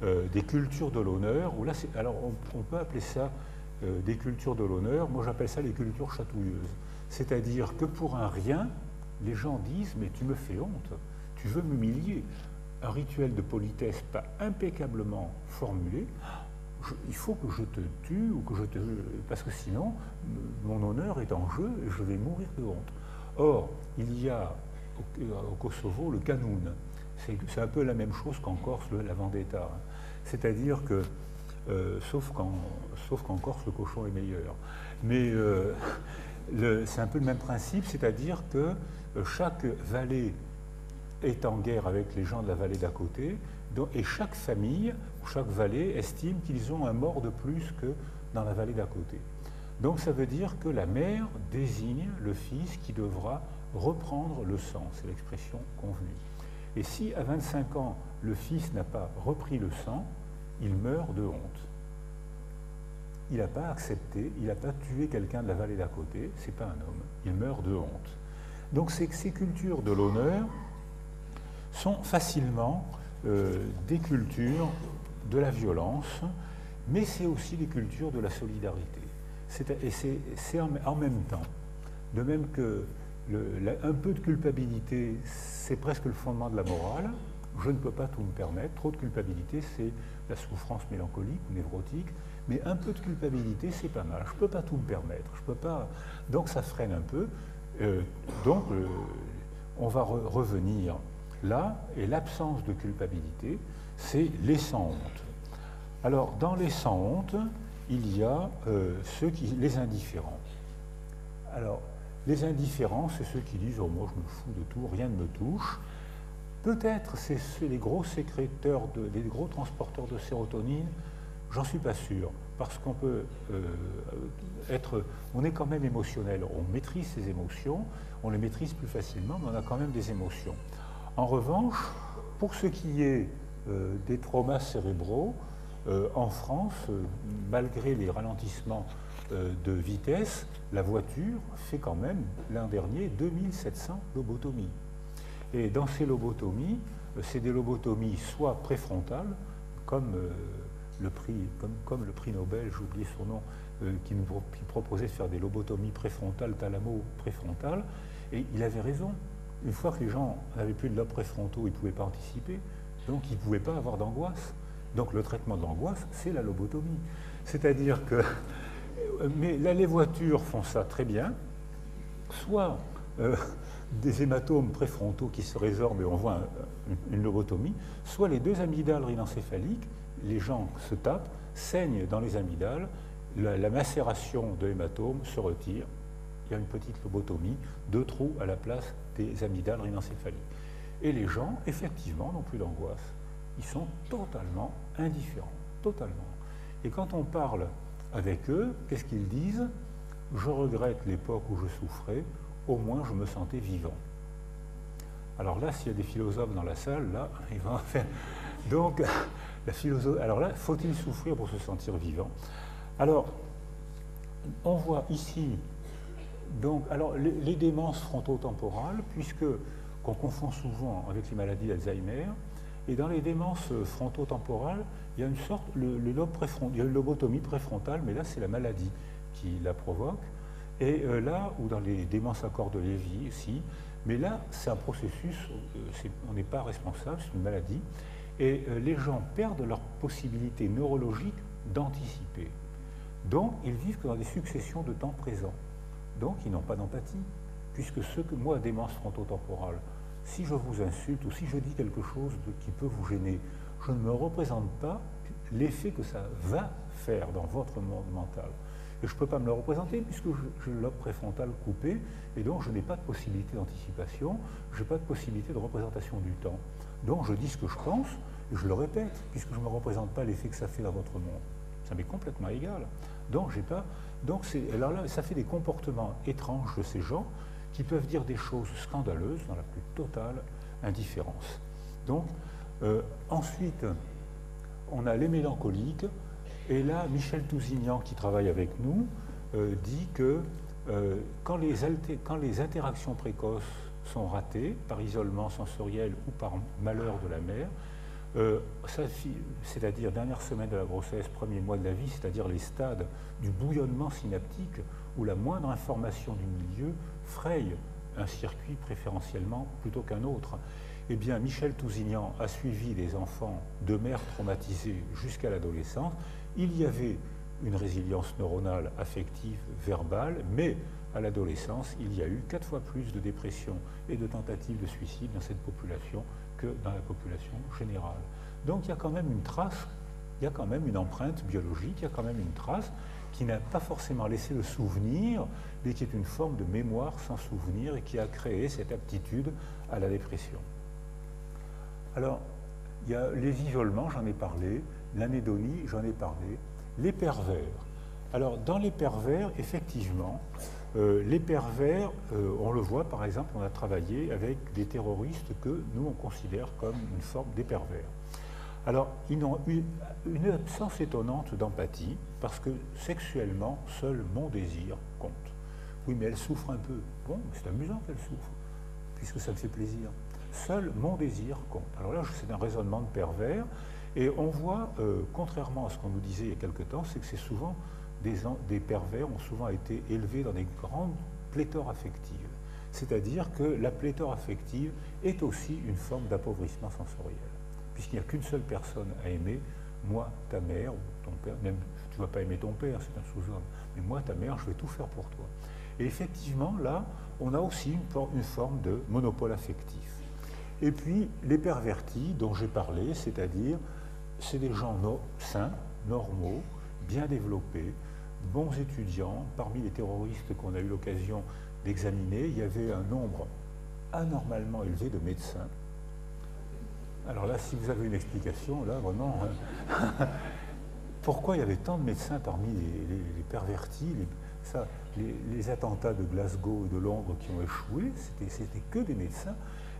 des cultures de l'honneur, où là, alors on peut appeler ça des cultures de l'honneur, moi j'appelle ça les cultures chatouilleuses. C'est-à-dire que pour un rien, les gens disent « mais tu me fais honte, tu veux m'humilier ». Un rituel de politesse pas impeccablement formulé, il faut que je te tue, ou que parce que sinon, mon honneur est en jeu et je vais mourir de honte. Or, il y a au Kosovo le Kanoun. C'est un peu la même chose qu'en Corse, la vendetta. C'est-à-dire que, sauf qu'en Corse, le cochon est meilleur. Mais c'est un peu le même principe, c'est-à-dire que chaque vallée est en guerre avec les gens de la vallée d'à côté, et chaque famille, ou chaque vallée, estime qu'ils ont un mort de plus que dans la vallée d'à côté. Donc ça veut dire que la mère désigne le fils qui devra reprendre le sang, c'est l'expression convenue. Et si à 25 ans, le fils n'a pas repris le sang, il meurt de honte. Il n'a pas accepté, il n'a pas tué quelqu'un de la vallée d'à côté, c'est pas un homme, il meurt de honte. Donc ces cultures de l'honneur sont facilement des cultures de la violence, mais c'est aussi des cultures de la solidarité. Et c'est en même temps, de même que un peu de culpabilité, c'est presque le fondement de la morale. Je ne peux pas tout me permettre. Trop de culpabilité, c'est la souffrance mélancolique ou névrotique. Mais un peu de culpabilité, c'est pas mal. Je ne peux pas tout me permettre. Je peux pas. Donc ça freine un peu. On va revenir là. Et l'absence de culpabilité, c'est les sans honte. Alors, dans les sans honte, il y a les indifférents. Alors, les indifférents, c'est ceux qui disent « oh, moi je me fous de tout, rien ne me touche ». Peut-être c'est les gros sécréteurs, les gros transporteurs de sérotonine, j'en suis pas sûr, parce qu'on peut on est quand même émotionnel, on maîtrise ses émotions, on les maîtrise plus facilement, mais on a quand même des émotions. En revanche, pour ce qui est des traumas cérébraux, en France, malgré les ralentissements de vitesse, la voiture fait quand même, l'an dernier, 2700 lobotomies. Et dans ces lobotomies, c'est des lobotomies soit préfrontales, comme le prix Nobel, j'ai oublié son nom, qui nous proposait de faire des lobotomies préfrontales, thalamo-préfrontales, et il avait raison. Une fois que les gens n'avaient plus de lobes préfrontaux, ils ne pouvaient pas anticiper, donc ils ne pouvaient pas avoir d'angoisse. Donc le traitement de l'angoisse, c'est la lobotomie. C'est-à-dire que... Mais là, les voitures font ça très bien, soit des hématomes préfrontaux qui se résorbent et on voit une lobotomie, soit les deux amygdales rhinencéphaliques, les gens se tapent, saignent dans les amygdales, la macération de l'hématome se retire, il y a une petite lobotomie, 2 trous à la place des amygdales rhinencéphaliques. Et les gens, effectivement, n'ont plus d'angoisse. Ils sont totalement indifférents, totalement. Et quand on parle avec eux, qu'est-ce qu'ils disent? Je regrette l'époque où je souffrais, au moins je me sentais vivant. Alors là, s'il y a des philosophes dans la salle, là, ils vont faire... Donc, la philosophie... Alors là, faut-il souffrir pour se sentir vivant? Alors, on voit ici, donc, alors, les démences frontotemporales, puisque qu'on confond souvent avec les maladies d'Alzheimer, et dans les démences frontotemporales, il y a une sorte, le lobe préfrontal, il y a une lobotomie préfrontale, mais là, c'est la maladie qui la provoque. Et là, ou dans les démences à corps de Lévy aussi, mais là, c'est un processus, on n'est pas responsable, c'est une maladie, et les gens perdent leur possibilité neurologique d'anticiper. Donc, ils vivent que dans des successions de temps présents. Donc, ils n'ont pas d'empathie, puisque ce que moi, démence frontotemporale, si je vous insulte ou si je dis quelque chose qui peut vous gêner, je ne me représente pas l'effet que ça va faire dans votre monde mental. Et je ne peux pas me le représenter puisque j'ai le lobe préfrontal coupé et donc je n'ai pas de possibilité d'anticipation, je n'ai pas de possibilité de représentation du temps. Donc je dis ce que je pense et je le répète puisque je ne me représente pas l'effet que ça fait dans votre monde. Ça m'est complètement égal. Donc j'ai pas. Donc alors là, ça fait des comportements étranges de ces gens qui peuvent dire des choses scandaleuses dans la plus totale indifférence. Donc ensuite, on a les mélancoliques. Et là, Michel Tousignan, qui travaille avec nous, dit que quand les interactions précoces sont ratées, par isolement sensoriel ou par malheur de la mère, c'est-à-dire dernière semaine de la grossesse, premier mois de la vie, c'est-à-dire les stades du bouillonnement synaptique, où la moindre information du milieu fraye un circuit préférentiellement plutôt qu'un autre. Eh bien, Michel Tousignan a suivi des enfants de mères traumatisées jusqu'à l'adolescence. Il y avait une résilience neuronale, affective, verbale, mais à l'adolescence, il y a eu 4 fois plus de dépression et de tentatives de suicide dans cette population que dans la population générale. Donc il y a quand même une trace, il y a quand même une empreinte biologique, il y a quand même une trace qui n'a pas forcément laissé le souvenir, mais qui est une forme de mémoire sans souvenir et qui a créé cette aptitude à la dépression. Alors, il y a les isolements, j'en ai parlé, l'anédonie, j'en ai parlé, les pervers. Alors, dans les pervers, effectivement, les pervers, on le voit, par exemple, on a travaillé avec des terroristes que nous, on considère comme une forme des pervers. Alors, ils ont eu une absence étonnante d'empathie, parce que sexuellement, seul mon désir compte. Oui, mais elle souffre un peu. Bon, c'est amusant qu'elle souffre, puisque ça me fait plaisir. Seul mon désir compte. Alors là, c'est un raisonnement de pervers, et on voit, contrairement à ce qu'on nous disait il y a quelque temps, c'est que c'est souvent des pervers ont souvent été élevés dans des grandes pléthores affectives. C'est-à-dire que la pléthore affective est aussi une forme d'appauvrissement sensoriel. Puisqu'il n'y a qu'une seule personne à aimer, moi, ta mère, ou ton père, même tu ne vas pas aimer ton père, c'est un sous-homme, mais moi, ta mère, je vais tout faire pour toi. Et effectivement, là, on a aussi une forme de monopole affectif. Et puis, les pervertis dont j'ai parlé, c'est-à-dire, c'est des gens sains, normaux, bien développés, bons étudiants. Parmi les terroristes qu'on a eu l'occasion d'examiner, il y avait un nombre anormalement élevé de médecins. Alors là, si vous avez une explication, là, vraiment, pourquoi il y avait tant de médecins parmi les pervertis, les attentats de Glasgow et de Londres qui ont échoué, c'était que des médecins.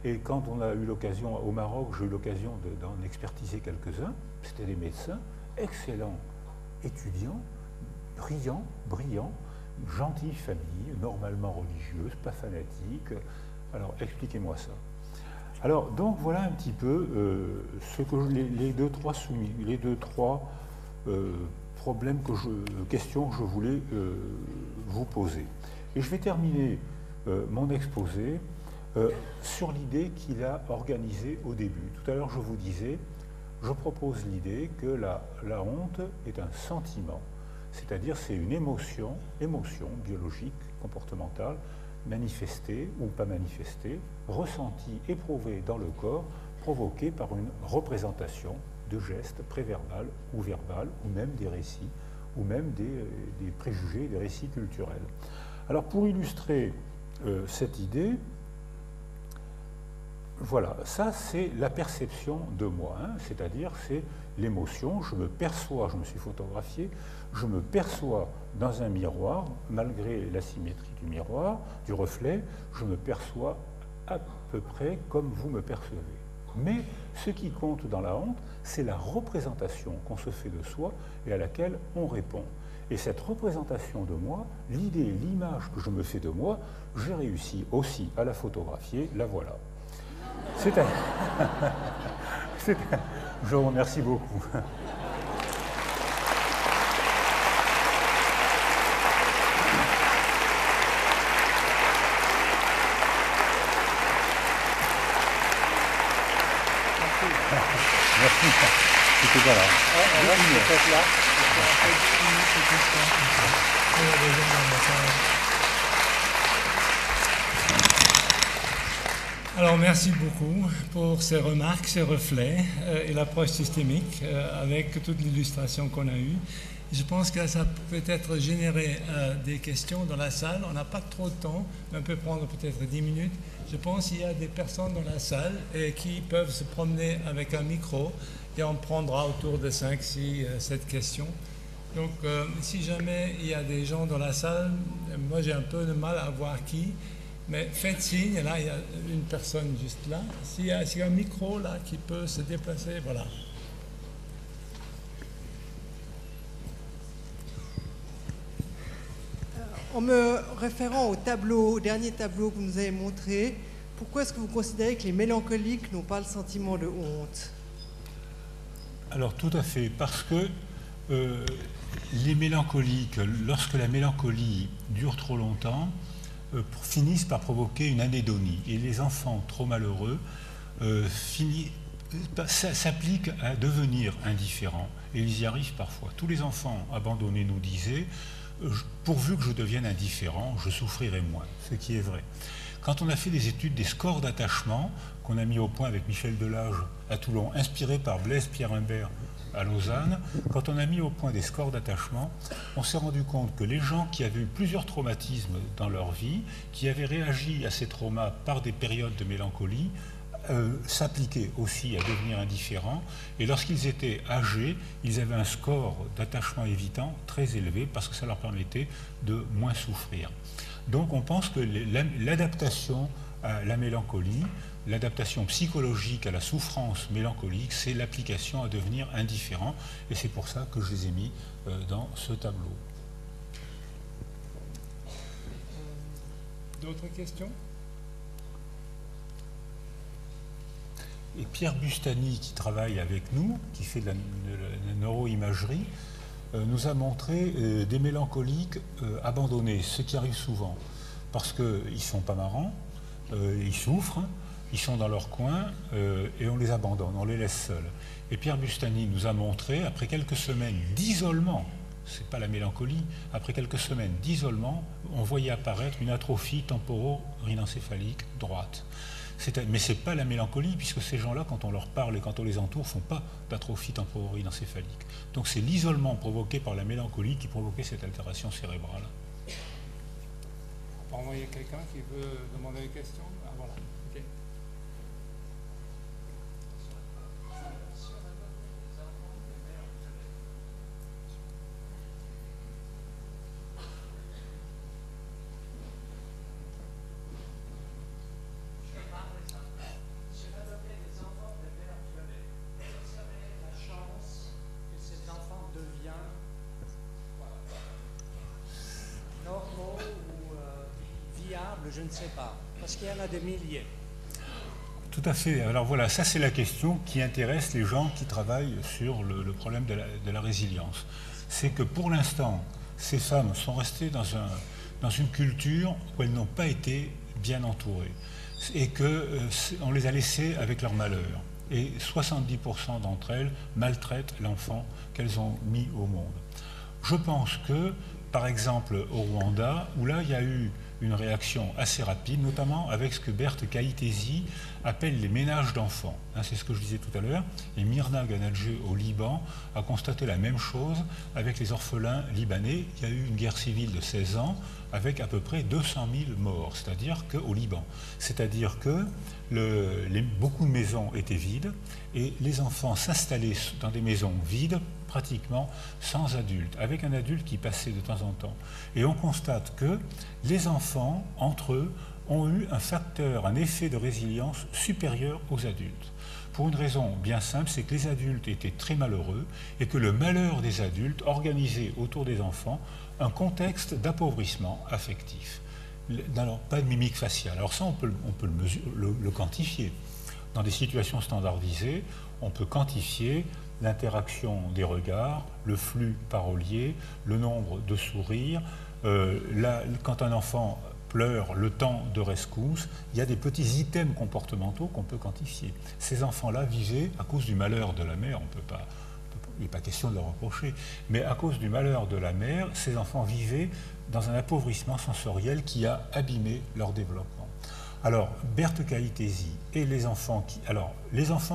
Et quand on a eu l'occasion, au Maroc, j'ai eu l'occasion d'en expertiser quelques-uns, c'était des médecins excellents, étudiants, brillants, gentilles familles, normalement religieuses, pas fanatiques. Alors, expliquez-moi ça. Alors, donc, voilà un petit peu les deux, trois problèmes, questions que je voulais vous poser. Et je vais terminer mon exposé sur l'idée qu'il a organisée au début. Tout à l'heure, je vous disais, je propose l'idée que la honte est un sentiment, c'est-à-dire c'est une émotion biologique, comportementale, manifestée ou pas manifestée, ressentie, éprouvée dans le corps, provoquée par une représentation de gestes préverbales ou verbales, ou même des récits, ou même des préjugés, des récits culturels. Alors pour illustrer cette idée, voilà, ça c'est la perception de moi, hein, c'est-à-dire c'est l'émotion, je me perçois, je me suis photographié, je me perçois dans un miroir, malgré l'asymétrie du miroir, du reflet, je me perçois peu près comme vous me percevez. Mais ce qui compte dans la honte, c'est la représentation qu'on se fait de soi et à laquelle on répond. Et cette représentation de moi, l'idée, l'image que je me fais de moi, j'ai réussi aussi à la photographier, la voilà. Je vous remercie beaucoup. Merci. C'était voilà. Peut-être là. Alors, merci beaucoup pour ces remarques, ces reflets et l'approche systémique avec toute l'illustration qu'on a eue. Je pense que ça peut peut-être générer des questions dans la salle. On n'a pas trop de temps, mais on peut prendre peut-être 10 minutes. Je pense qu'il y a des personnes dans la salle qui peuvent se promener avec un micro et on prendra autour de 5, 6, 7 questions. Donc, si jamais il y a des gens dans la salle, moi j'ai un peu de mal à voir qui, mais faites signe, là il y a une personne juste là. S'il y a un micro là qui peut se déplacer, voilà. En me référant au dernier tableau que vous nous avez montré, pourquoi est-ce que vous considérez que les mélancoliques n'ont pas le sentiment de honte? Alors tout à fait, parce que les mélancoliques, lorsque la mélancolie dure trop longtemps, finissent par provoquer une anédonie. Et les enfants trop malheureux s'appliquent à devenir indifférents. Et ils y arrivent parfois. Tous les enfants abandonnés nous disaient « pourvu que je devienne indifférent, je souffrirai moins », ce qui est vrai. Quand on a fait des études des scores d'attachement, qu'on a mis au point avec Michel Delage à Toulon, inspiré par Blaise Pierre Imbert à Lausanne, quand on a mis au point des scores d'attachement, on s'est rendu compte que les gens qui avaient eu plusieurs traumatismes dans leur vie, qui avaient réagi à ces traumas par des périodes de mélancolie, s'appliquaient aussi à devenir indifférents, et lorsqu'ils étaient âgés, ils avaient un score d'attachement évitant très élevé parce que ça leur permettait de moins souffrir. Donc on pense que l'adaptation à la mélancolie, l'adaptation psychologique à la souffrance mélancolique, c'est l'application à devenir indifférent, et c'est pour ça que je les ai mis dans ce tableau. D'autres questions? Et Pierre Bustani, qui travaille avec nous, qui fait de la neuroimagerie, nous a montré des mélancoliques abandonnés, ce qui arrive souvent, parce qu'ils ne sont pas marrants, ils souffrent, ils sont dans leur coin et on les abandonne, on les laisse seuls. Et Pierre Bustani nous a montré, après quelques semaines d'isolement, c'est pas la mélancolie, après quelques semaines d'isolement, on voyait apparaître une atrophie temporo-rhinencéphalique droite. Mais ce n'est pas la mélancolie, puisque ces gens-là, quand on leur parle et quand on les entoure, ne font pas d'atrophie temporo-rhinencéphalique. Donc c'est l'isolement provoqué par la mélancolie qui provoquait cette altération cérébrale. Apparemment, il y a quelqu'un qui veut demander une question. Ah voilà, ok. Je ne sais pas, parce qu'il y en a des milliers. Tout à fait. Alors voilà, ça c'est la question qui intéresse les gens qui travaillent sur le problème de la résilience. C'est que pour l'instant, ces femmes sont restées dans une culture où elles n'ont pas été bien entourées et qu'on les a laissées avec leur malheur. Et 70% d'entre elles maltraitent l'enfant qu'elles ont mis au monde. Je pense que, par exemple, au Rwanda, où là il y a eu une réaction assez rapide, notamment avec ce que Berthe Kaïtesi appelle les ménages d'enfants. C'est ce que je disais tout à l'heure. Et Myrna Ganadjé au Liban a constaté la même chose avec les orphelins libanais. Il y a eu une guerre civile de 16 ans avec à peu près 200 000 morts, c'est-à-dire qu'au Liban. C'est-à-dire que beaucoup de maisons étaient vides et les enfants s'installaient dans des maisons vides, pratiquement sans adultes, avec un adulte qui passait de temps en temps. Et on constate que les enfants, entre eux, ont eu un effet de résilience supérieur aux adultes. Pour une raison bien simple, c'est que les adultes étaient très malheureux et que le malheur des adultes organisait autour des enfants un contexte d'appauvrissement affectif. Alors, pas de mimique faciale. Alors ça, on peut le quantifier. Dans des situations standardisées, on peut quantifier l'interaction des regards, le flux parolier, le nombre de sourires. Quand un enfant pleure, le temps de rescousse, il y a des petits items comportementaux qu'on peut quantifier. Ces enfants-là vivaient, à cause du malheur de la mère, il n'est pas question de leur reprocher, mais à cause du malheur de la mère, ces enfants vivaient dans un appauvrissement sensoriel qui a abîmé leur développement. Alors, Berthe Kahitesi et les enfants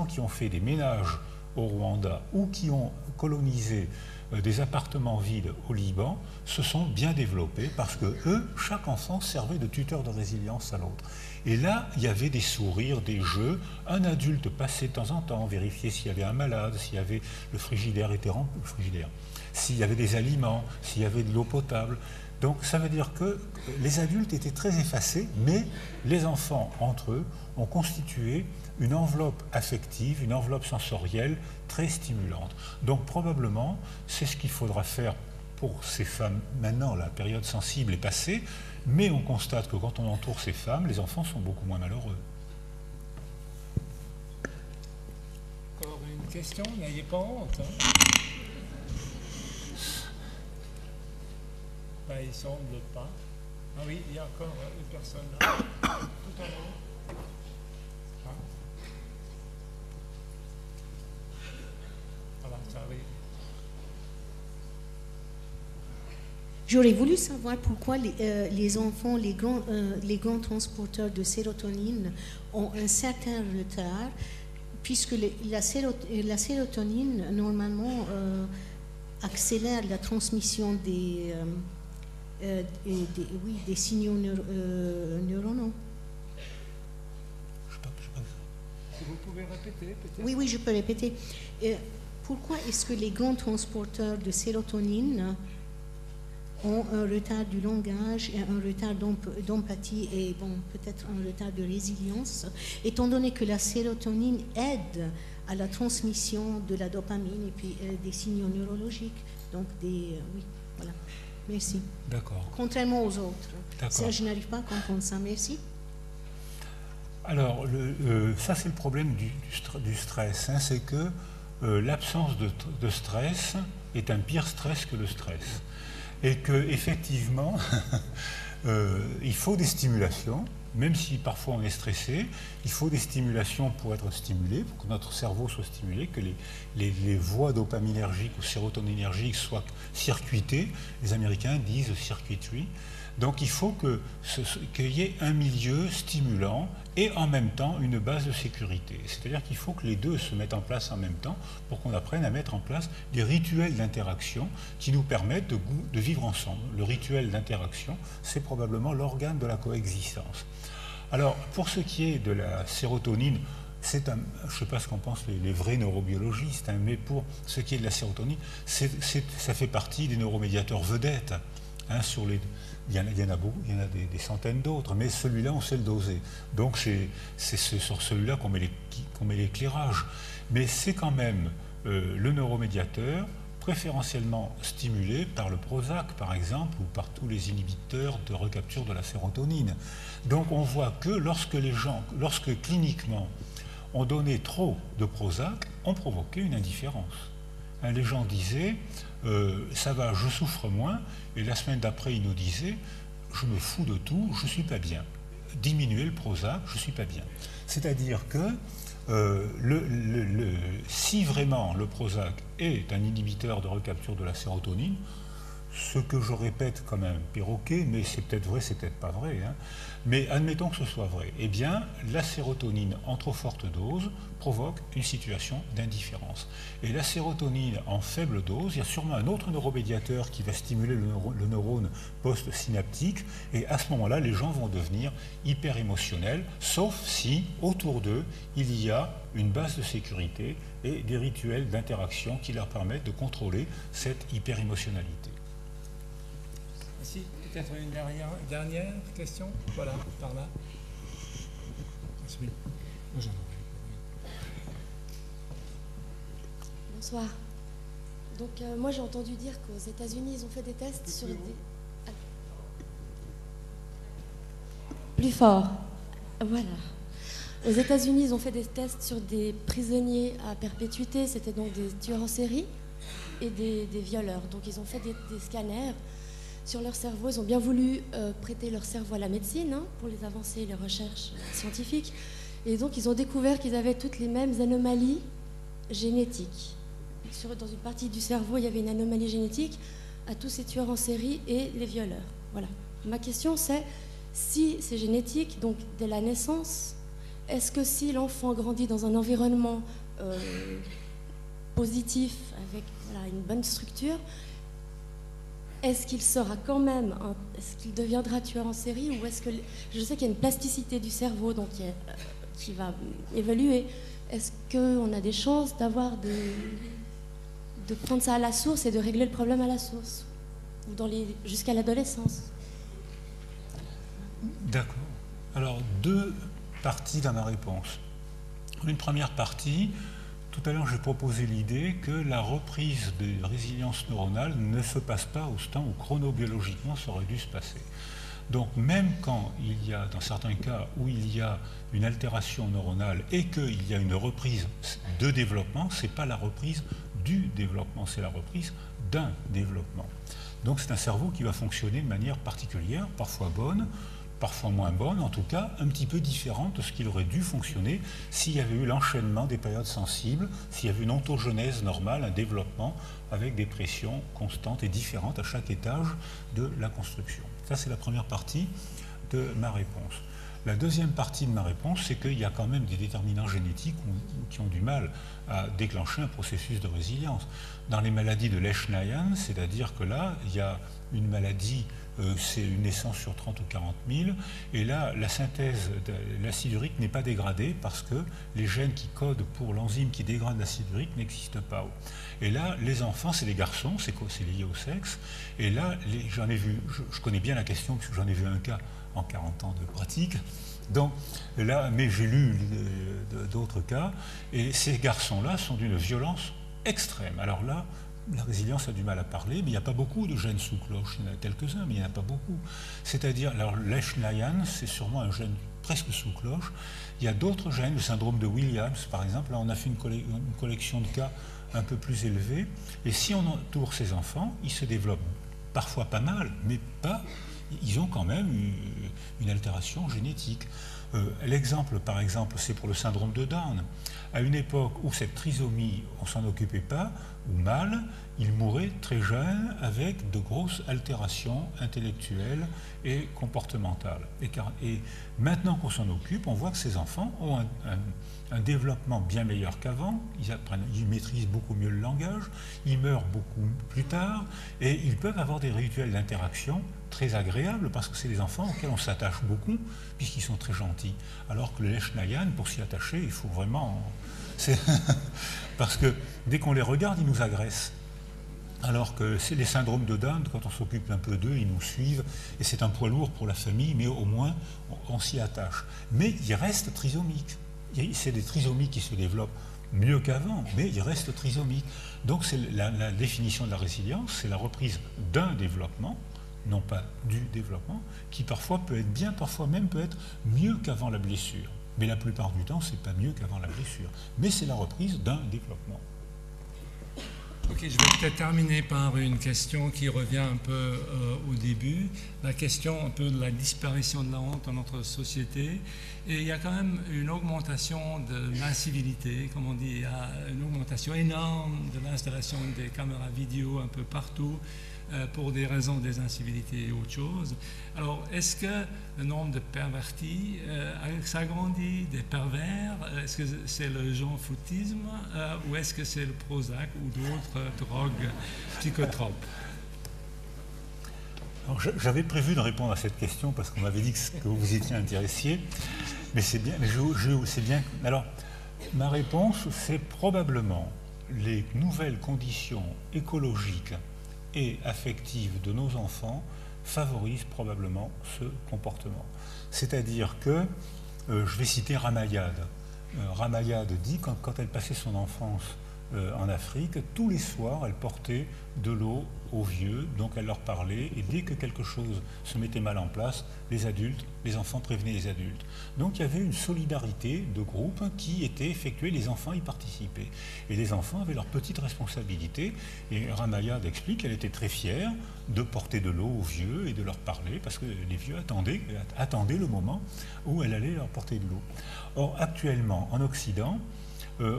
qui ont fait des ménages au Rwanda ou qui ont colonisé des appartements vides au Liban se sont bien développés parce que eux, chaque enfant servait de tuteur de résilience à l'autre. Et là, il y avait des sourires, des jeux. Un adulte passait de temps en temps, vérifier s'il y avait un malade, s'il y avait le frigidaire était rempli, s'il y avait des aliments, s'il y avait de l'eau potable. Donc ça veut dire que les adultes étaient très effacés, mais les enfants, entre eux, ont constitué une enveloppe affective, une enveloppe sensorielle très stimulante. Donc probablement, c'est ce qu'il faudra faire pour ces femmes. Maintenant, la période sensible est passée, mais on constate que quand on entoure ces femmes, les enfants sont beaucoup moins malheureux. Encore une question, n'ayez pas honte. Ben, il ne semble pas. Ah oui, il y a encore une personne là, tout en haut. Ah. Voilà, ça arrive. J'aurais voulu savoir pourquoi les enfants, les grands transporteurs de sérotonine ont un certain retard, puisque la sérotonine, normalement, accélère la transmission des signaux neuronaux. Si vous pouvez répéter, peut-être. Oui, je peux répéter. Pourquoi est-ce que les grands transporteurs de sérotonine ont un retard du langage et un retard d'empathie et peut-être un retard de résilience, étant donné que la sérotonine aide à la transmission de la dopamine et puis des signaux neurologiques. Donc, oui, voilà. Merci. D'accord. Contrairement aux autres. D'accord. Ça, je n'arrive pas à comprendre ça. Merci. Alors, ça c'est le problème du stress, hein, c'est que l'absence de stress est un pire stress que le stress. Et qu'effectivement, il faut des stimulations, même si parfois on est stressé, il faut des stimulations pour être stimulé, pour que notre cerveau soit stimulé, que les voies dopaminergiques ou sérotoninergiques soient circuitées. Les Américains disent circuitry. Donc il faut qu'il y ait un milieu stimulant et en même temps une base de sécurité. C'est-à-dire qu'il faut que les deux se mettent en place en même temps pour qu'on apprenne à mettre en place des rituels d'interaction qui nous permettent de vivre ensemble. Le rituel d'interaction, c'est probablement l'organe de la coexistence. Alors, pour ce qui est de la sérotonine, je ne sais pas ce qu'en pensent les vrais neurobiologistes, hein, mais pour ce qui est de la sérotonine, ça fait partie des neuromédiateurs vedettes. Hein, il y en a beaucoup, il y en a des centaines d'autres, mais celui-là, on sait le doser. Donc, c'est sur celui-là qu'on met l'éclairage. Mais c'est quand même le neuromédiateur préférentiellement stimulé par le Prozac, par exemple, ou par tous les inhibiteurs de recapture de la sérotonine. Donc, on voit que lorsque cliniquement, on donnait trop de Prozac, on provoquait une indifférence. Hein, les gens disaient ça va, je souffre moins, et la semaine d'après, ils nous disaient je me fous de tout, je ne suis pas bien. Diminuer le Prozac, je ne suis pas bien. C'est-à-dire que si vraiment le Prozac est un inhibiteur de recapture de la sérotonine, ce que je répète comme un perroquet, mais c'est peut-être vrai, c'est peut-être pas vrai, hein, mais admettons que ce soit vrai, eh bien, la sérotonine en trop forte dose provoque une situation d'indifférence. Et la sérotonine en faible dose, il y a sûrement un autre neuromédiateur qui va stimuler le neurone post-synaptique, et à ce moment-là, les gens vont devenir hyper émotionnels, sauf si, autour d'eux, il y a une base de sécurité et des rituels d'interaction qui leur permettent de contrôler cette hyper-émotionnalité. Merci. Peut-être une dernière question. Voilà, par là. Oui. Bonjour. Bonsoir. Donc moi j'ai entendu dire qu'aux États-Unis ils ont fait des tests sur des... Ah. Plus fort. Voilà. Aux États-Unis ils ont fait des tests sur des prisonniers à perpétuité, c'était donc des tueurs en série et des violeurs. Donc ils ont fait des scanners sur leur cerveau, ils ont bien voulu prêter leur cerveau à la médecine pour les avancées et les recherches scientifiques. Et donc ils ont découvert qu'ils avaient toutes les mêmes anomalies génétiques. Dans une partie du cerveau, il y avait une anomalie génétique à tous ces tueurs en série et les violeurs. Voilà. Ma question, c'est si c'est génétique, donc dès la naissance, est-ce que si l'enfant grandit dans un environnement positif, avec une bonne structure, est-ce qu'il sera quand même, est-ce qu'il deviendra tueur en série, ou est-ce que, je sais qu'il y a une plasticité du cerveau donc qui va évoluer, est-ce qu'on a des chances d'avoir de prendre ça à la source et de régler le problème à la source, ou jusqu'à l'adolescence? D'accord. Alors, deux parties dans ma réponse. Une première partie, tout à l'heure j'ai proposé l'idée que la reprise de résilience neuronale ne se passe pas au temps où chronobiologiquement ça aurait dû se passer. Donc même quand il y a, dans certains cas où il y a une altération neuronale et qu'il y a une reprise de développement, ce n'est pas la reprise du développement, c'est la reprise d'un développement. Donc c'est un cerveau qui va fonctionner de manière particulière, parfois bonne, parfois moins bonne, en tout cas un petit peu différente de ce qu'il aurait dû fonctionner s'il y avait eu l'enchaînement des périodes sensibles, s'il y avait une ontogenèse normale, un développement avec des pressions constantes et différentes à chaque étage de la construction. Ça, c'est la première partie de ma réponse. La deuxième partie de ma réponse, c'est qu'il y a quand même des déterminants génétiques qui ont du mal à déclencher un processus de résilience. Dans les maladies de Lesch-Nyhan, c'est-à-dire que là, il y a une maladie, c'est une naissance sur 30 ou 40 000, et là, la synthèse de l'acide urique n'est pas dégradée parce que les gènes qui codent pour l'enzyme qui dégrade l'acide urique n'existent pas. Et là, les enfants, c'est des garçons, c'est lié au sexe, et là, j'en ai vu, je connais bien la question parce que j'en ai vu un cas en 40 ans de pratique, donc là, mais j'ai lu d'autres cas, et ces garçons-là sont d'une violence extrême. Alors là, la résilience a du mal à parler, mais il n'y a pas beaucoup de gènes sous cloche, il y en a quelques-uns, mais il n'y en a pas beaucoup. C'est-à-dire, alors Lesch-Nyhan, c'est sûrement un gène presque sous cloche. Il y a d'autres gènes, le syndrome de Williams, par exemple, là on a fait une collection de cas un peu plus élevée, et si on entoure ces enfants, ils se développent parfois pas mal, mais pas, ils ont quand même une altération génétique. L'exemple, par exemple, c'est pour le syndrome de Down. À une époque où cette trisomie, on ne s'en occupait pas, ou mal, il mourait très jeune avec de grosses altérations intellectuelles et comportementales. Et maintenant qu'on s'en occupe, on voit que ces enfants ont un développement bien meilleur qu'avant, ils maîtrisent beaucoup mieux le langage, ils meurent beaucoup plus tard, et ils peuvent avoir des rituels d'interaction très agréables parce que c'est des enfants auxquels on s'attache beaucoup puisqu'ils sont très gentils. Alors que le Lesch-Nyhan, pour s'y attacher, il faut vraiment... parce que dès qu'on les regarde, ils nous agressent. Alors que c'est les syndromes de Down, quand on s'occupe un peu d'eux, ils nous suivent, et c'est un poids lourd pour la famille, mais au moins on s'y attache. Mais ils restent trisomiques. C'est des trisomies qui se développent mieux qu'avant, mais ils restent trisomiques. Donc c'est la définition de la résilience, c'est la reprise d'un développement, non pas du développement, qui parfois peut être bien, parfois même peut être mieux qu'avant la blessure. Mais la plupart du temps, c'est pas mieux qu'avant la blessure. Mais c'est la reprise d'un développement. Ok, je vais peut-être terminer par une question qui revient un peu au début, la question un peu de la disparition de la honte dans notre société. Et il y a quand même une augmentation de l'incivilité, comme on dit, il y a une augmentation énorme de l'installation des caméras vidéo un peu partout, pour des raisons des incivilités et autre chose. Alors, est-ce que le nombre de pervertis s'agrandit, des pervers? Est-ce que c'est le jean-foutisme ou est-ce que c'est le Prozac ou d'autres drogues psychotropes? J'avais prévu de répondre à cette question parce qu'on m'avait dit que vous vous étiez intéressé, mais c'est bien. C'est bien. Alors, ma réponse, c'est probablement les nouvelles conditions écologiques et affectives de nos enfants favorise probablement ce comportement. C'est-à-dire que, je vais citer Ramayad. Ramayad dit que quand elle passait son enfance en Afrique, tous les soirs, elle portait de l'eau aux vieux, donc elle leur parlait, et dès que quelque chose se mettait mal en place, les adultes, les enfants prévenaient les adultes. Donc il y avait une solidarité de groupe qui était effectuée, les enfants y participaient. Et les enfants avaient leur petite responsabilité, et Ramayad explique qu'elle était très fière de porter de l'eau aux vieux et de leur parler, parce que les vieux attendaient le moment où elle allait leur porter de l'eau. Or, actuellement, en Occident,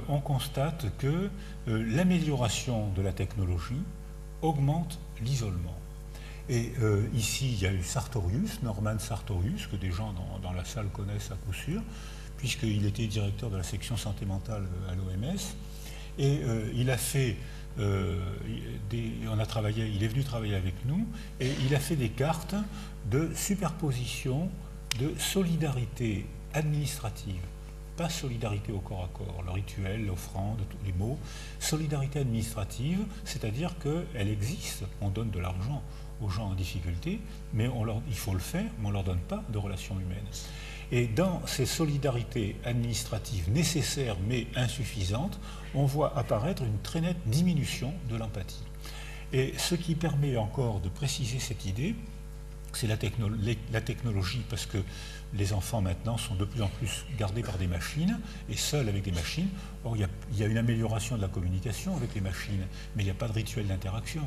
on constate que l'amélioration de la technologie augmente l'isolement. Et ici, il y a eu Sartorius, Norman Sartorius, que des gens dans la salle connaissent à coup sûr, puisqu'il était directeur de la section santé mentale à l'OMS. Et il a fait, on a travaillé, il est venu travailler avec nous, et il a fait des cartes de superposition de solidarité administrative. Pas solidarité au corps à corps, le rituel, l'offrande, tous les mots. Solidarité administrative, c'est-à-dire qu'elle existe, on donne de l'argent aux gens en difficulté, mais il faut le faire, mais on ne leur donne pas de relations humaines. Et dans ces solidarités administratives nécessaires mais insuffisantes, on voit apparaître une très nette diminution de l'empathie. Et ce qui permet encore de préciser cette idée, c'est la technologie, parce que les enfants maintenant sont de plus en plus gardés par des machines et seuls avec des machines. Or, il y a une amélioration de la communication avec les machines, mais il n'y a pas de rituel d'interaction.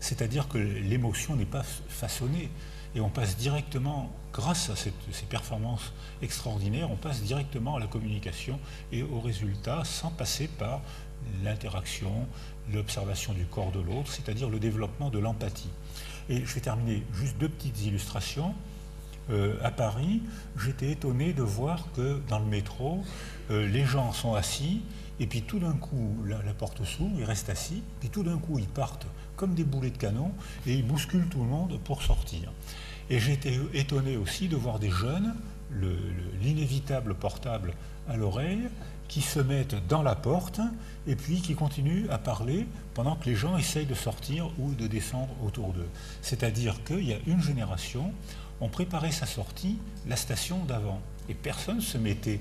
C'est-à-dire que l'émotion n'est pas façonnée et on passe directement, grâce à ces performances extraordinaires, on passe directement à la communication et aux résultats sans passer par l'interaction, l'observation du corps de l'autre, c'est-à-dire le développement de l'empathie. Et je vais terminer juste deux petites illustrations. À Paris, j'étais étonné de voir que dans le métro, les gens sont assis, et puis tout d'un coup, la porte s'ouvre, ils restent assis, puis tout d'un coup, ils partent comme des boulets de canon, et ils bousculent tout le monde pour sortir. Et j'étais étonné aussi de voir des jeunes, l'inévitable portable à l'oreille, qui se mettent dans la porte, et puis qui continuent à parler pendant que les gens essayent de sortir ou de descendre autour d'eux. C'est-à-dire qu'il y a une génération, on préparait sa sortie, la station d'avant, et personne ne se mettait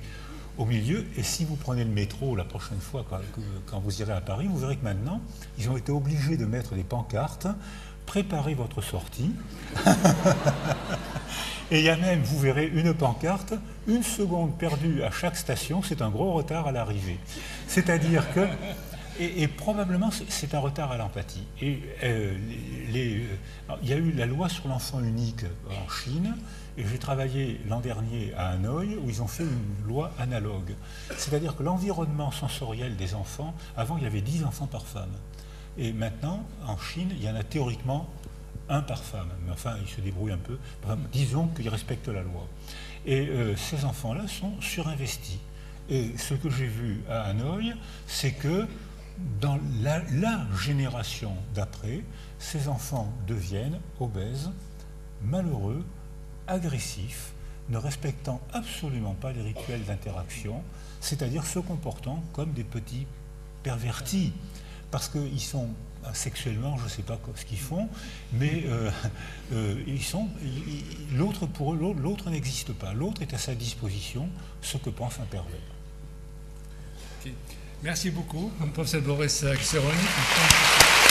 au milieu. Et si vous prenez le métro la prochaine fois, quand vous irez à Paris, vous verrez que maintenant, ils ont été obligés de mettre des pancartes, préparez votre sortie. Et il y a même, vous verrez, une pancarte, 1 seconde perdue à chaque station, c'est un gros retard à l'arrivée. C'est-à-dire que, et probablement c'est un retard à l'empathie. Et il y a eu la loi sur l'enfant unique en Chine, et j'ai travaillé l'an dernier à Hanoï, où ils ont fait une loi analogue. C'est-à-dire que l'environnement sensoriel des enfants, avant il y avait 10 enfants par femme. Et maintenant, en Chine, il y en a théoriquement 1 par femme, mais enfin, ils se débrouillent un peu. Enfin, disons qu'ils respectent la loi. Et ces enfants-là sont surinvestis. Et ce que j'ai vu à Hanoï, c'est que dans la génération d'après, ces enfants deviennent obèses, malheureux, agressifs, ne respectant absolument pas les rituels d'interaction, c'est-à-dire se comportant comme des petits pervertis. Parce qu'ils sont sexuellement, je ne sais pas ce qu'ils font, mais l'autre, pour eux, l'autre n'existe pas. L'autre est à sa disposition, ce que pense un pervers. Okay. Merci beaucoup, professeur Boris Cyrulnik.